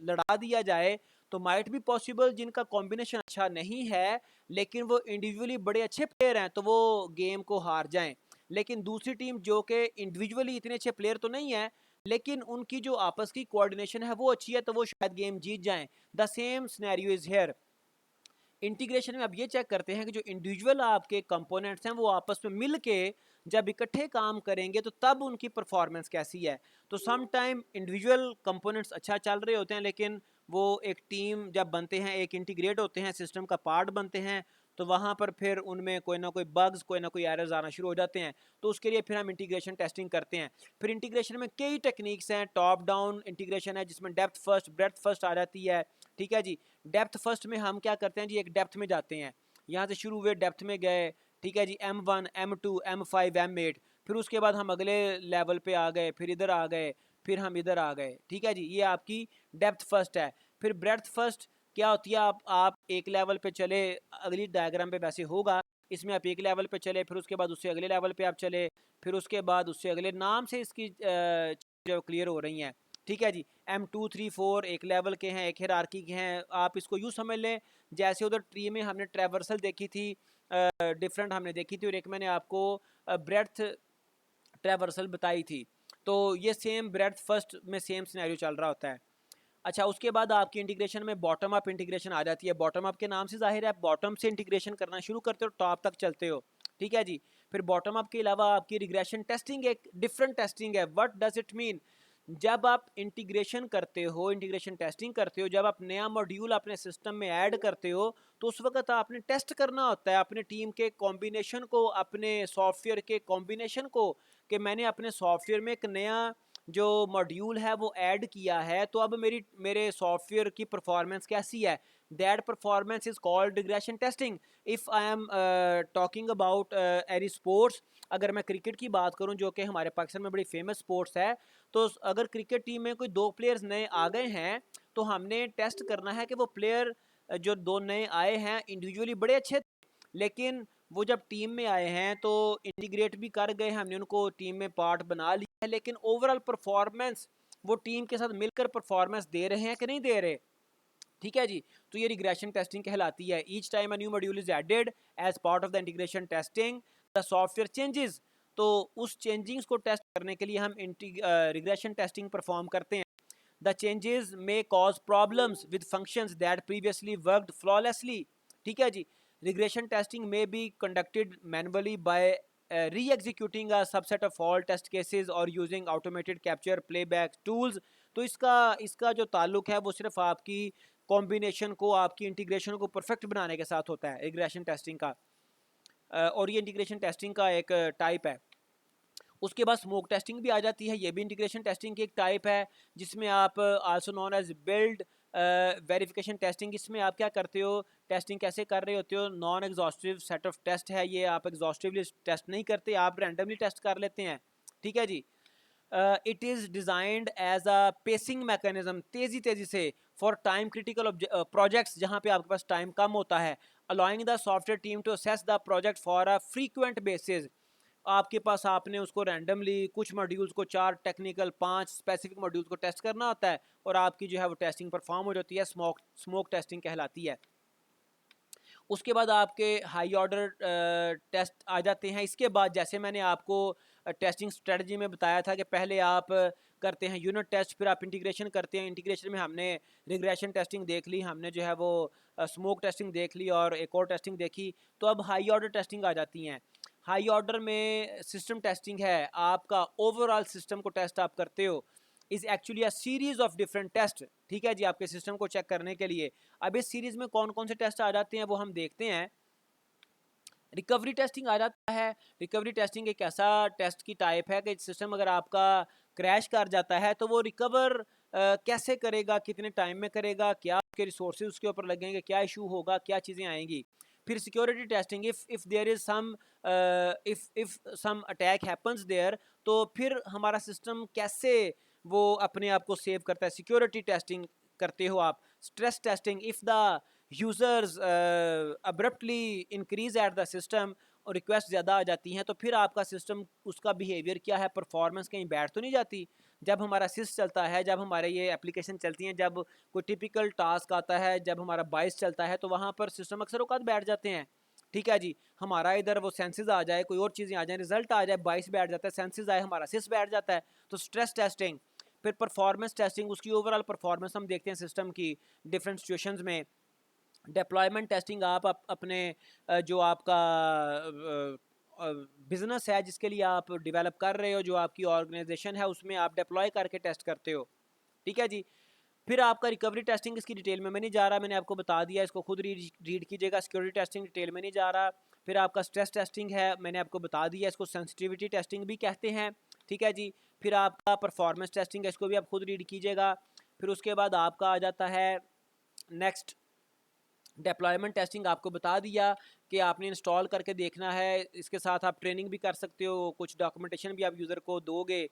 लड़ा दिया जाए, तो माइट भी पॉसिबल जिनका कॉम्बिनेशन अच्छा नहीं है लेकिन वो इंडिविजुअली बड़े अच्छे प्लेयर हैं, तो वो गेम को हार जाएं। लेकिन दूसरी टीम जो कि इंडिविजुअली इतने अच्छे प्लेयर तो नहीं है, लेकिन उनकी जो आपस की कोऑर्डिनेशन है वो अच्छी है, तो वो शायद गेम जीत जाएं। The same scenario is here. Integration में अब ये चेक करते हैं कि जो इंडिविजुअल आपके कंपोनेंट्स हैं वो आपस में मिल के जब इकट्ठे काम करेंगे तो तब उनकी परफॉर्मेंस कैसी है। तो सम टाइम इंडिविजुअल कंपोनेंट्स अच्छा चल रहे होते हैं, लेकिन वो एक टीम जब बनते हैं, एक इंटीग्रेट होते हैं, सिस्टम का पार्ट बनते हैं, तो वहाँ पर फिर उनमें कोई ना कोई बग्स, कोई ना कोई एरर्स आना शुरू हो जाते हैं। तो उसके लिए फिर हम इंटीग्रेशन टेस्टिंग करते हैं। फिर इंटीग्रेशन में कई टेक्निक्स हैं। टॉप डाउन इंटीग्रेशन है जिसमें डेप्थ फर्स्ट, ब्रेथ फर्स्ट आ जाती है। ठीक है जी, डेप्थ फर्स्ट में हम क्या करते हैं जी, एक डेप्थ में जाते हैं, यहाँ से शुरू हुए डेप्थ में गए। ठीक है जी, M1, M2, M5, M8, फिर उसके बाद हम अगले लेवल पे आ गए, फिर इधर आ गए, फिर हम इधर आ गए। ठीक है जी, ये आपकी डेप्थ फर्स्ट है। फिर ब्रेथ फर्स्ट क्या होती है, आप एक लेवल पे चले, अगली डायग्राम पे वैसे होगा, इसमें आप एक लेवल पे चले, फिर उसके बाद उससे अगले लेवल पे आप चले, फिर उसके बाद उससे अगले, नाम से इसकी जो क्लियर हो रही हैं। ठीक है जी, M2, 3, 4 एक लेवल के हैं, एक हिरार्की के हैं। आप इसको यूँ समझ लें जैसे उधर ट्री में हमने ट्रैवर्सल देखी थी, डिफरेंट हमने देखी थी, और एक मैंने आपको ब्रेड्थ ट्रैवर्सल बताई थी। तो ये सेम ब्रेड्थ फर्स्ट में सेम सिनेरियो चल रहा होता है। अच्छा, उसके बाद आपकी इंटीग्रेशन में बॉटम अप इंटीग्रेशन आ जाती है। बॉटम अप के नाम से जाहिर है आप बॉटम से इंटीग्रेशन करना शुरू करते हो, टॉप तक चलते हो। ठीक है जी, फिर बॉटम अप के अलावा आपकी रिग्रेशन टेस्टिंग एक डिफरेंट टेस्टिंग है। व्हाट डज इट मीन, जब आप इंटीग्रेशन करते हो, इंटीग्रेशन टेस्टिंग करते हो, जब आप नया मॉड्यूल अपने सिस्टम में ऐड करते हो, तो उस वक्त आपने टेस्ट करना होता है अपने टीम के कॉम्बिनेशन को, अपने सॉफ्टवेयर के कॉम्बिनेशन को, कि मैंने अपने सॉफ्टवेयर में एक नया जो मॉड्यूल है वो ऐड किया है, तो अब मेरे सॉफ्टवेयर की परफॉर्मेंस कैसी है। That performance is called regression testing. If I am talking about any sports, अगर मैं क्रिकेट की बात करूं जो कि हमारे पाकिस्तान में बड़ी फेमस स्पोर्ट्स है, तो अगर क्रिकेट टीम में कोई 2 प्लेयर्स नए आ गए हैं, तो हमने टेस्ट करना है कि वो प्लेयर जो 2 नए आए हैं इंडिविजुअली बड़े अच्छे थे, लेकिन वो जब टीम में आए हैं तो इंटीग्रेट भी कर गए, हमने उनको टीम में पार्ट बना लिया है, लेकिन ओवरऑल परफॉर्मेंस वो टीम के साथ मिलकर परफॉर्मेंस दे रहे हैं कि नहीं दे रहे। ठीक है जी, तो ये रिग्रेशन टेस्टिंग कहलाती है। Each time a new module is added as part of the integration testing the software changes, तो उस चेंजिंग्स को टेस्ट करने के लिए हम रिग्रेशन टेस्टिंग परफॉर्म करते हैं। The changes may cause problems with functions that previously worked flawlessly. ठीक है जी, रिग्रेशन टेस्टिंग में be conducted manually by re-executing a subset of all test cases और using automated capture playback tools। तो इसका इसका जो ताल्लुक है वो सिर्फ आपकी कॉम्बिनेशन को, आपकी इंटीग्रेशन को परफेक्ट बनाने के साथ होता है रिग्रेशन टेस्टिंग का, और ये इंटीग्रेशन टेस्टिंग का एक टाइप है। उसके बाद स्मोक टेस्टिंग भी आ जाती है, ये भी इंटीग्रेशन टेस्टिंग की एक टाइप है, जिसमें आप also known as build verification testing, इसमें आप क्या करते हो, टेस्टिंग कैसे कर रहे होते हो, non exhaustive set of test है ये, आप एग्जॉस्टिवली टेस्ट नहीं करते, आप रैंडमली टेस्ट कर लेते हैं। ठीक है जी, it is designed as a pacing mechanism, तेज़ी से फॉर टाइम क्रिटिकल प्रोजेक्ट्स जहाँ पे आपके पास टाइम कम होता है, allowing the software team to assess the project for a frequent basis. आपके पास आपने उसको रैंडमली कुछ मॉड्यूल्स को 4 टेक्निकल 5 स्पेसिफिक मॉड्यूल्स को टेस्ट करना होता है, और आपकी जो है वो टेस्टिंग परफॉर्म हो जाती है, स्मोक टेस्टिंग कहलाती है। उसके बाद आपके हाई ऑर्डर टेस्ट आ जाते हैं। इसके बाद जैसे मैंने आपको टेस्टिंग स्ट्रेटजी में बताया था कि पहले आप करते हैं यूनिट टेस्ट, फिर आप इंटीग्रेशन करते हैं। इंटीग्रेशन में हमने रिग्रेशन टेस्टिंग देख ली, हमने जो है वो स्मोक टेस्टिंग देख ली और एक और टेस्टिंग देखी। तो अब हाई ऑर्डर टेस्टिंग आ जाती हैं। हाई ऑर्डर में सिस्टम टेस्टिंग है, आपका ओवरऑल सिस्टम को टेस्ट आप करते हो, is actually a series of different test. ठीक है जी, आपके सिस्टम को चेक करने के लिए अब इस सीरीज में कौन कौन से टेस्ट आ जाते हैं वो हम देखते हैं। रिकवरी टेस्टिंग आ जाता है। रिकवरी टेस्टिंग एक ऐसा टेस्ट की टाइप है कि सिस्टम अगर आपका क्रैश कर जाता है तो वो रिकवर कैसे करेगा, कितने टाइम में करेगा, क्या उसके रिसोर्सेज उसके ऊपर लगेंगे, क्या इशू होगा, क्या चीज़ें आएंगी। फिर security testing, if there is some if some attack happens there, तो फिर हमारा सिस्टम कैसे वो अपने आप को सेव करता है। सिक्योरिटी टेस्टिंग करते हो आप। Stress testing, if the users abruptly increase at the system और रिक्वेस्ट ज़्यादा आ जाती हैं, तो फिर आपका सिस्टम उसका बिहेवियर क्या है, परफॉर्मेंस कहीं बैठ तो नहीं जाती। जब हमारा सिस चलता है, जब हमारे ये एप्लीकेशन चलती हैं, जब कोई टिपिकल टास्क आता है, जब हमारा बाइस चलता है, तो वहाँ पर सिस्टम अक्सर औकात बैठ जाते हैं। ठीक है जी, हमारा इधर वो सेंसेस आ जाए, कोई और चीज़ें आ जाए, रिजल्ट आ जाए, बाइस बैठ जाता है, सेंसेस आए, हमारा सिस बैठ जाता है। तो स्ट्रेस टेस्टिंग, फिर परफॉर्मेंस टेस्टिंग, उसकी ओवरऑल परफॉर्मेंस हम देखते हैं सिस्टम की डिफरेंट सिचुएशंस में। डिप्लॉयमेंट टेस्टिंग, आप अपने जो आपका बिजनेस है जिसके लिए आप डेवलप कर रहे हो, जो आपकी ऑर्गेनाइजेशन है, उसमें आप डिप्लॉय करके टेस्ट करते हो। ठीक है जी, फिर आपका रिकवरी टेस्टिंग, इसकी डिटेल में मैं नहीं जा रहा, मैंने आपको बता दिया, इसको खुद रीड कीजिएगा। सिक्योरिटी टेस्टिंग डिटेल में नहीं जा रहा। फिर आपका स्ट्रेस टेस्टिंग है, मैंने आपको बता दिया, इसको सेंसिटिविटी टेस्टिंग भी कहते हैं। ठीक है जी, फिर आपका परफॉर्मेंस टेस्टिंग है, इसको भी आप खुद रीड कीजिएगा। फिर उसके बाद आपका आ जाता है नेक्स्ट डिप्लॉयमेंट टेस्टिंग, आपको बता दिया कि आपने इंस्टॉल करके देखना है, इसके साथ आप ट्रेनिंग भी कर सकते हो, कुछ डॉक्यूमेंटेशन भी आप यूज़र को दोगे।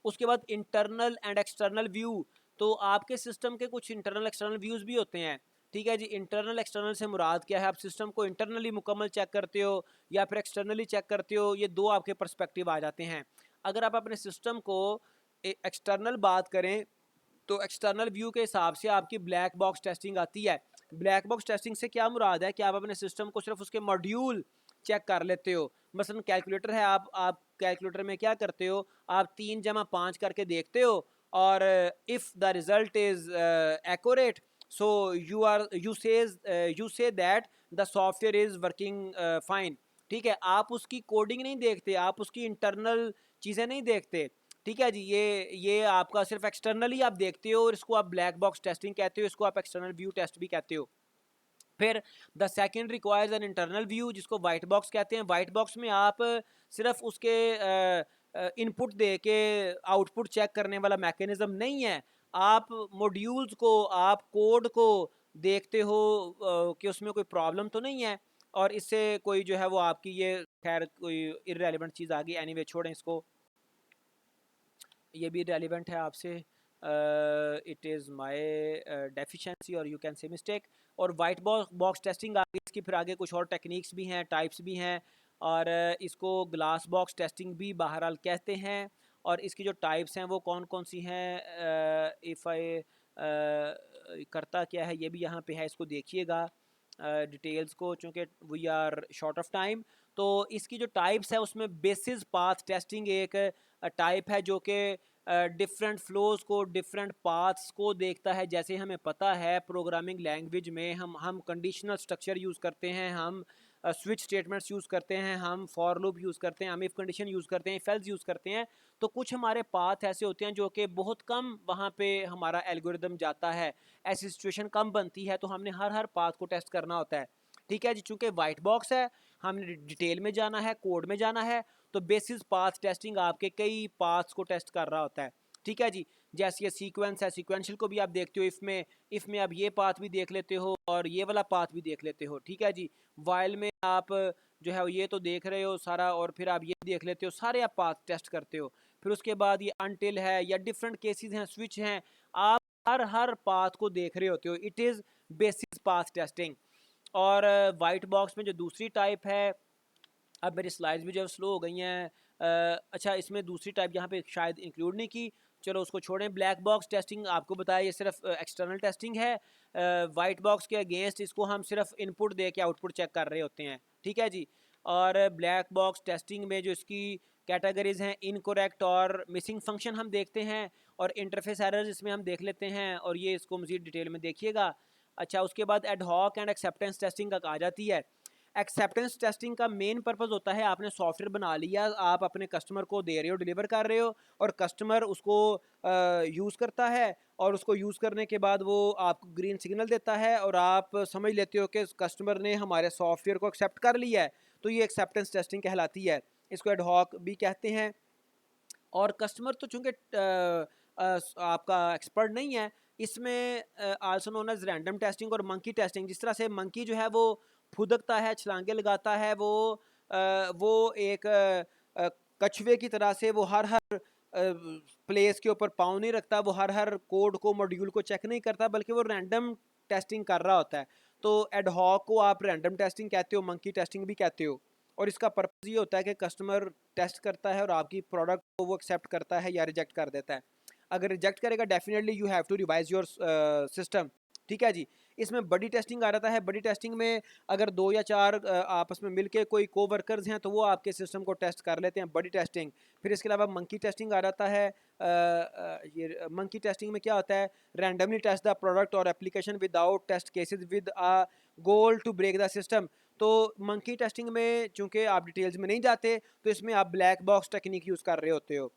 उसके बाद इंटरनल एंड एक्सटर्नल व्यू, तो आपके सिस्टम के कुछ इंटरनल एक्सटर्नल व्यूज़ भी होते हैं। ठीक है जी, इंटरनल एक्सटर्नल से मुराद क्या है, आप सिस्टम को इंटरनली मुकम्मल चेक करते हो या फिर एक्सटर्नली चेक करते हो, ये दो आपके पर्सपेक्टिव आ जाते हैं। अगर आप अपने सिस्टम को एक्सटर्नल बात करें तो एक्सटर्नल व्यू के हिसाब से आपकी ब्लैक बॉक्स टेस्टिंग आती है। ब्लैक बॉक्स टेस्टिंग से क्या मुराद है कि आप अपने सिस्टम को सिर्फ उसके मॉड्यूल चेक कर लेते हो। मसलन कैलकुलेटर है, आप कैलकुलेटर में क्या करते हो, आप 3 जमा 5 करके देखते हो, और if the result is accurate, so you say that the software is working fine. ठीक है, आप उसकी कोडिंग नहीं देखते, आप उसकी इंटरनल चीज़ें नहीं देखते। ठीक है जी, ये आपका सिर्फ एक्सटर्नली आप देखते हो, और इसको आप ब्लैक बॉक्स टेस्टिंग कहते हो, इसको आप एक्सटर्नल व्यू टेस्ट भी कहते हो। फिर the second requires an internal view, जिसको वाइट बॉक्स कहते हैं। वाइट बॉक्स में आप सिर्फ उसके इनपुट दे के आउटपुट चेक करने वाला मैकेनिज्म नहीं है, आप मॉड्यूल्स को, आप कोड को देखते हो कि उसमें कोई प्रॉब्लम तो नहीं है, और इससे कोई जो है वो आपकी ये खैर कोई इररेलेवेंट चीज़ आ गई, एनीवे छोड़ें इसको, ये भी रेलिवेंट है आपसे। इट इज़ माय डेफिशिएंसी और यू कैन से मिस्टेक। और वाइट बॉक्स टेस्टिंग आ गई, इसकी फिर आगे कुछ और टेक्निक्स भी हैं, टाइप्स भी हैं, और इसको ग्लास बॉक्स टेस्टिंग भी बहरहाल कहते हैं। और इसकी जो टाइप्स हैं वो कौन कौन सी हैं, इफ़ आई करता क्या है ये भी यहाँ पे है, इसको देखिएगा डिटेल्स को, चूँकि we are short of time. तो इसकी जो टाइप्स है उसमें बेसिस पाथ टेस्टिंग एक टाइप है जो कि डिफरेंट फ्लोज को, डिफरेंट पाथ्स को देखता है। जैसे हमें पता है प्रोग्रामिंग लैंग्वेज में हम कंडीशनल स्ट्रक्चर यूज़ करते हैं, हम स्विच स्टेटमेंट्स यूज़ करते हैं, हम फॉर लूप यूज़ करते हैं, हम इफ़ कंडीशन यूज़ करते हैं, इफ एल्स यूज़ करते हैं। तो कुछ हमारे पाथ ऐसे होते हैं जो कि बहुत कम वहाँ पे हमारा एल्गोरिदम जाता है, ऐसी सिचुएशन कम बनती है, तो हमने हर पाथ को टेस्ट करना होता है। ठीक है जी, चूँकि वाइट बॉक्स है, हमने डिटेल में जाना है, कोड में जाना है, तो बेसिस पाथ टेस्टिंग आपके कई पाथ्स को टेस्ट कर रहा होता है। ठीक है जी, जैसे ये सीक्वेंस है, सीक्वेंशियल को भी आप देखते हो, इफ़ में आप ये पाथ भी देख लेते हो और ये वाला पाथ भी देख लेते हो। ठीक है जी, वाइल में आप जो है ये तो देख रहे हो सारा, और फिर आप ये देख लेते हो, सारे आप पाथ टेस्ट करते हो। फिर उसके बाद ये अनटिल है या डिफरेंट केसेस हैं, स्विच हैं, आप हर पाथ को देख रहे होते हो। It is basis path testing. और वाइट बॉक्स में जो दूसरी टाइप है, अब मेरी स्लाइड्स भी जो स्लो हो गई हैं, अच्छा इसमें दूसरी टाइप यहाँ पे शायद इंक्लूड नहीं की, चलो उसको छोड़ें। ब्लैक बॉक्स टेस्टिंग आपको बताया ये सिर्फ एक्सटर्नल टेस्टिंग है। वाइट बॉक्स के अगेंस्ट इसको हम सिर्फ इनपुट दे के आउटपुट चेक कर रहे होते हैं। ठीक है जी, और ब्लैक बॉक्स टेस्टिंग में जो इसकी कैटेगरीज हैं, इनकोरेक्ट और मिसिंग फंक्शन हम देखते हैं, और इंटरफेस एरर्स इसमें हम देख लेते हैं, और ये इसको मज़ीद डिटेल में देखिएगा। अच्छा, उसके बाद एडहॉक एंड एक्सेप्टेंस टेस्टिंग का आ जाती है। एक्सेप्टेंस टेस्टिंग का मेन पर्पस होता है, आपने सॉफ्टवेयर बना लिया, आप अपने कस्टमर को दे रहे हो, डिलीवर कर रहे हो, और कस्टमर उसको यूज़ करता है, और उसको यूज़ करने के बाद वो आपको ग्रीन सिग्नल देता है, और आप समझ लेते हो कि कस्टमर ने हमारे सॉफ्टवेयर को एक्सेप्ट कर लिया है। तो ये एक्सेप्टेंस टेस्टिंग कहलाती है, इसको एडहॉक भी कहते हैं। और कस्टमर तो चूँकि आपका एक्सपर्ट नहीं है, इसमें also known as random testing और मंकी टेस्टिंग। जिस तरह से मंकी जो है वो फुदकता है, छलांगे लगाता है, वो एक कछुए की तरह से वो हर प्लेस के ऊपर पाँव नहीं रखता, वो हर कोड को, मॉड्यूल को चेक नहीं करता, बल्कि वो रैंडम टेस्टिंग कर रहा होता है। तो एडहॉक को आप रैंडम टेस्टिंग कहते हो, मंकी टेस्टिंग भी कहते हो। और इसका पर्पज़ ये होता है कि कस्टमर टेस्ट करता है और आपकी प्रोडक्ट को वो एक्सेप्ट करता है या रिजेक्ट कर देता है। अगर रिजेक्ट करेगा, definitely you have to revise your system. ठीक है जी, इसमें बडी टेस्टिंग आ जाता है। बडी टेस्टिंग में अगर 2 या 4 आपस में मिलके कोई कोवर्कर्स हैं, तो वो आपके सिस्टम को टेस्ट कर लेते हैं, बडी टेस्टिंग। फिर इसके अलावा मंकी टेस्टिंग आ जाता है। ये मंकी टेस्टिंग में क्या होता है, रैंडमली टेस्ट द प्रोडक्ट और application without test cases with a goal to break the system. तो मंकी टेस्टिंग में चूंकि आप डिटेल्स में नहीं जाते, तो इसमें आप ब्लैक बॉक्स टेक्निक यूज़ कर रहे होते हो।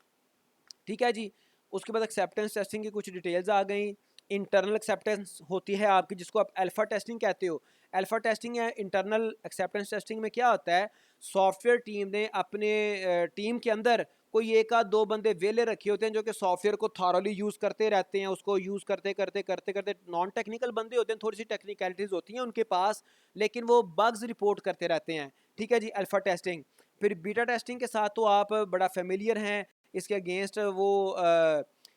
ठीक है जी, उसके बाद एक्सेप्टेंस टेस्टिंग की कुछ डिटेल्स आ गई। इंटरनल एक्सेप्टेंस होती है आपकी, जिसको आप अल्फ़ा टेस्टिंग कहते हो। अल्फ़ा टेस्टिंग या इंटरनल एक्सेप्टेंस टेस्टिंग में क्या होता है, सॉफ्टवेयर टीम ने अपने टीम के अंदर कोई एक आध दो बंदे वेले रखे होते हैं जो कि सॉफ्टवेयर को थॉरली यूज़ करते रहते हैं, उसको यूज़ करते करते करते करते नॉन टेक्निकल बंदे होते हैं, थोड़ी सी टेक्निकलिटीज़ होती हैं उनके पास, लेकिन वो बग्स रिपोर्ट करते रहते हैं। ठीक है जी, अल्फ़ा टेस्टिंग। फिर बीटा टेस्टिंग के साथ तो आप बड़ा फेमिलियर हैं। इसके अगेंस्ट वो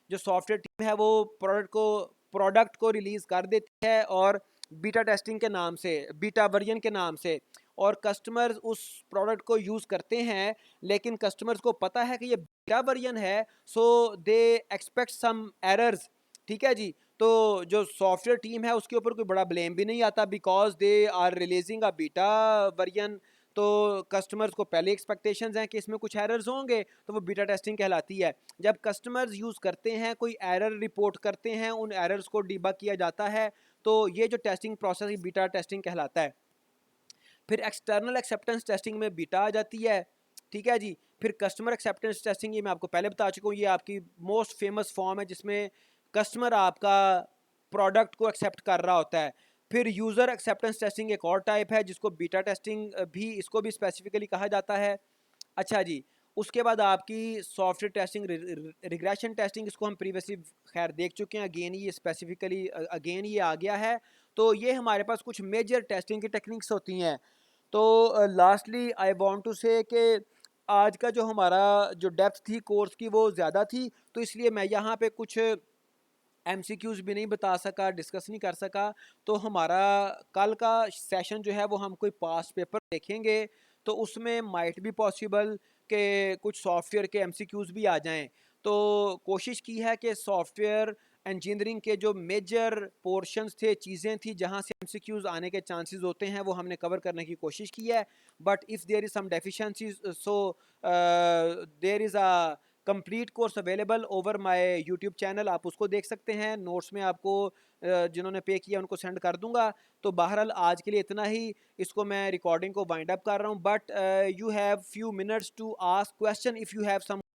जो सॉफ्टवेयर टीम है वो प्रोडक्ट को रिलीज़ कर देती है, और बीटा टेस्टिंग के नाम से, बीटा वर्जन के नाम से, और कस्टमर्स उस प्रोडक्ट को यूज़ करते हैं, लेकिन कस्टमर्स को पता है कि ये बीटा वर्जन है, सो दे एक्सपेक्ट सम एरर्स। ठीक है जी, तो जो सॉफ्टवेयर टीम है उसके ऊपर कोई बड़ा ब्लेम भी नहीं आता, because they are releasing a beta version. तो कस्टमर्स को पहले एक्सपेक्टेशंस हैं कि इसमें कुछ एरर्स होंगे, तो वो बीटा टेस्टिंग कहलाती है। जब कस्टमर्स यूज़ करते हैं, कोई एरर रिपोर्ट करते हैं, उन एरर्स को डिबग किया जाता है, तो ये जो टेस्टिंग प्रोसेस बीटा टेस्टिंग कहलाता है। फिर एक्सटर्नल एक्सेप्टेंस टेस्टिंग में बीटा आ जाती है। ठीक है जी, फिर कस्टमर एक्सेप्टेंस टेस्टिंग, ये मैं आपको पहले बता चुका हूँ, ये आपकी मोस्ट फेमस फॉर्म है, जिसमें कस्टमर आपका प्रोडक्ट को एक्सेप्ट कर रहा होता है। फिर यूज़र एक्सेप्टेंस टेस्टिंग एक और टाइप है, जिसको बीटा टेस्टिंग भी, इसको भी स्पेसिफिकली कहा जाता है। अच्छा जी, उसके बाद आपकी सॉफ्टवेयर टेस्टिंग, रिग्रेशन टेस्टिंग, इसको हम प्रीवियसली खैर देख चुके हैं, अगेन ये स्पेसिफिकली अगेन ये आ गया है। तो ये हमारे पास कुछ मेजर टेस्टिंग की टेक्निक्स होती हैं। तो लास्टली आई वांट टू से कि आज का जो हमारा जो डेप्थ थी कोर्स की वो ज़्यादा थी, तो इसलिए मैं यहाँ पे कुछ एमसीक्यूज भी नहीं बता सका, डिस्कस नहीं कर सका, तो हमारा कल का सेशन जो है वो हम कोई पास्ट पेपर देखेंगे, तो उसमें माइट भी पॉसिबल कि कुछ सॉफ्टवेयर के एमसीक्यूज भी आ जाएं। तो कोशिश की है कि सॉफ्टवेयर इंजीनियरिंग के जो मेजर पोर्शंस थे, चीज़ें थी जहां से एमसीक्यूज आने के चांसेस होते हैं, वो हमने कवर करने की कोशिश की है। But if there is some deficiencies, so there is a complete course available over my YouTube channel, आप उसको देख सकते हैं। नोट्स में आपको जिन्होंने पे किया उनको सेंड कर दूंगा। तो बहरहाल आज के लिए इतना ही, इसको मैं रिकॉर्डिंग को वाइंड अप कर रहा हूँ। But you have few minutes to ask question if you have some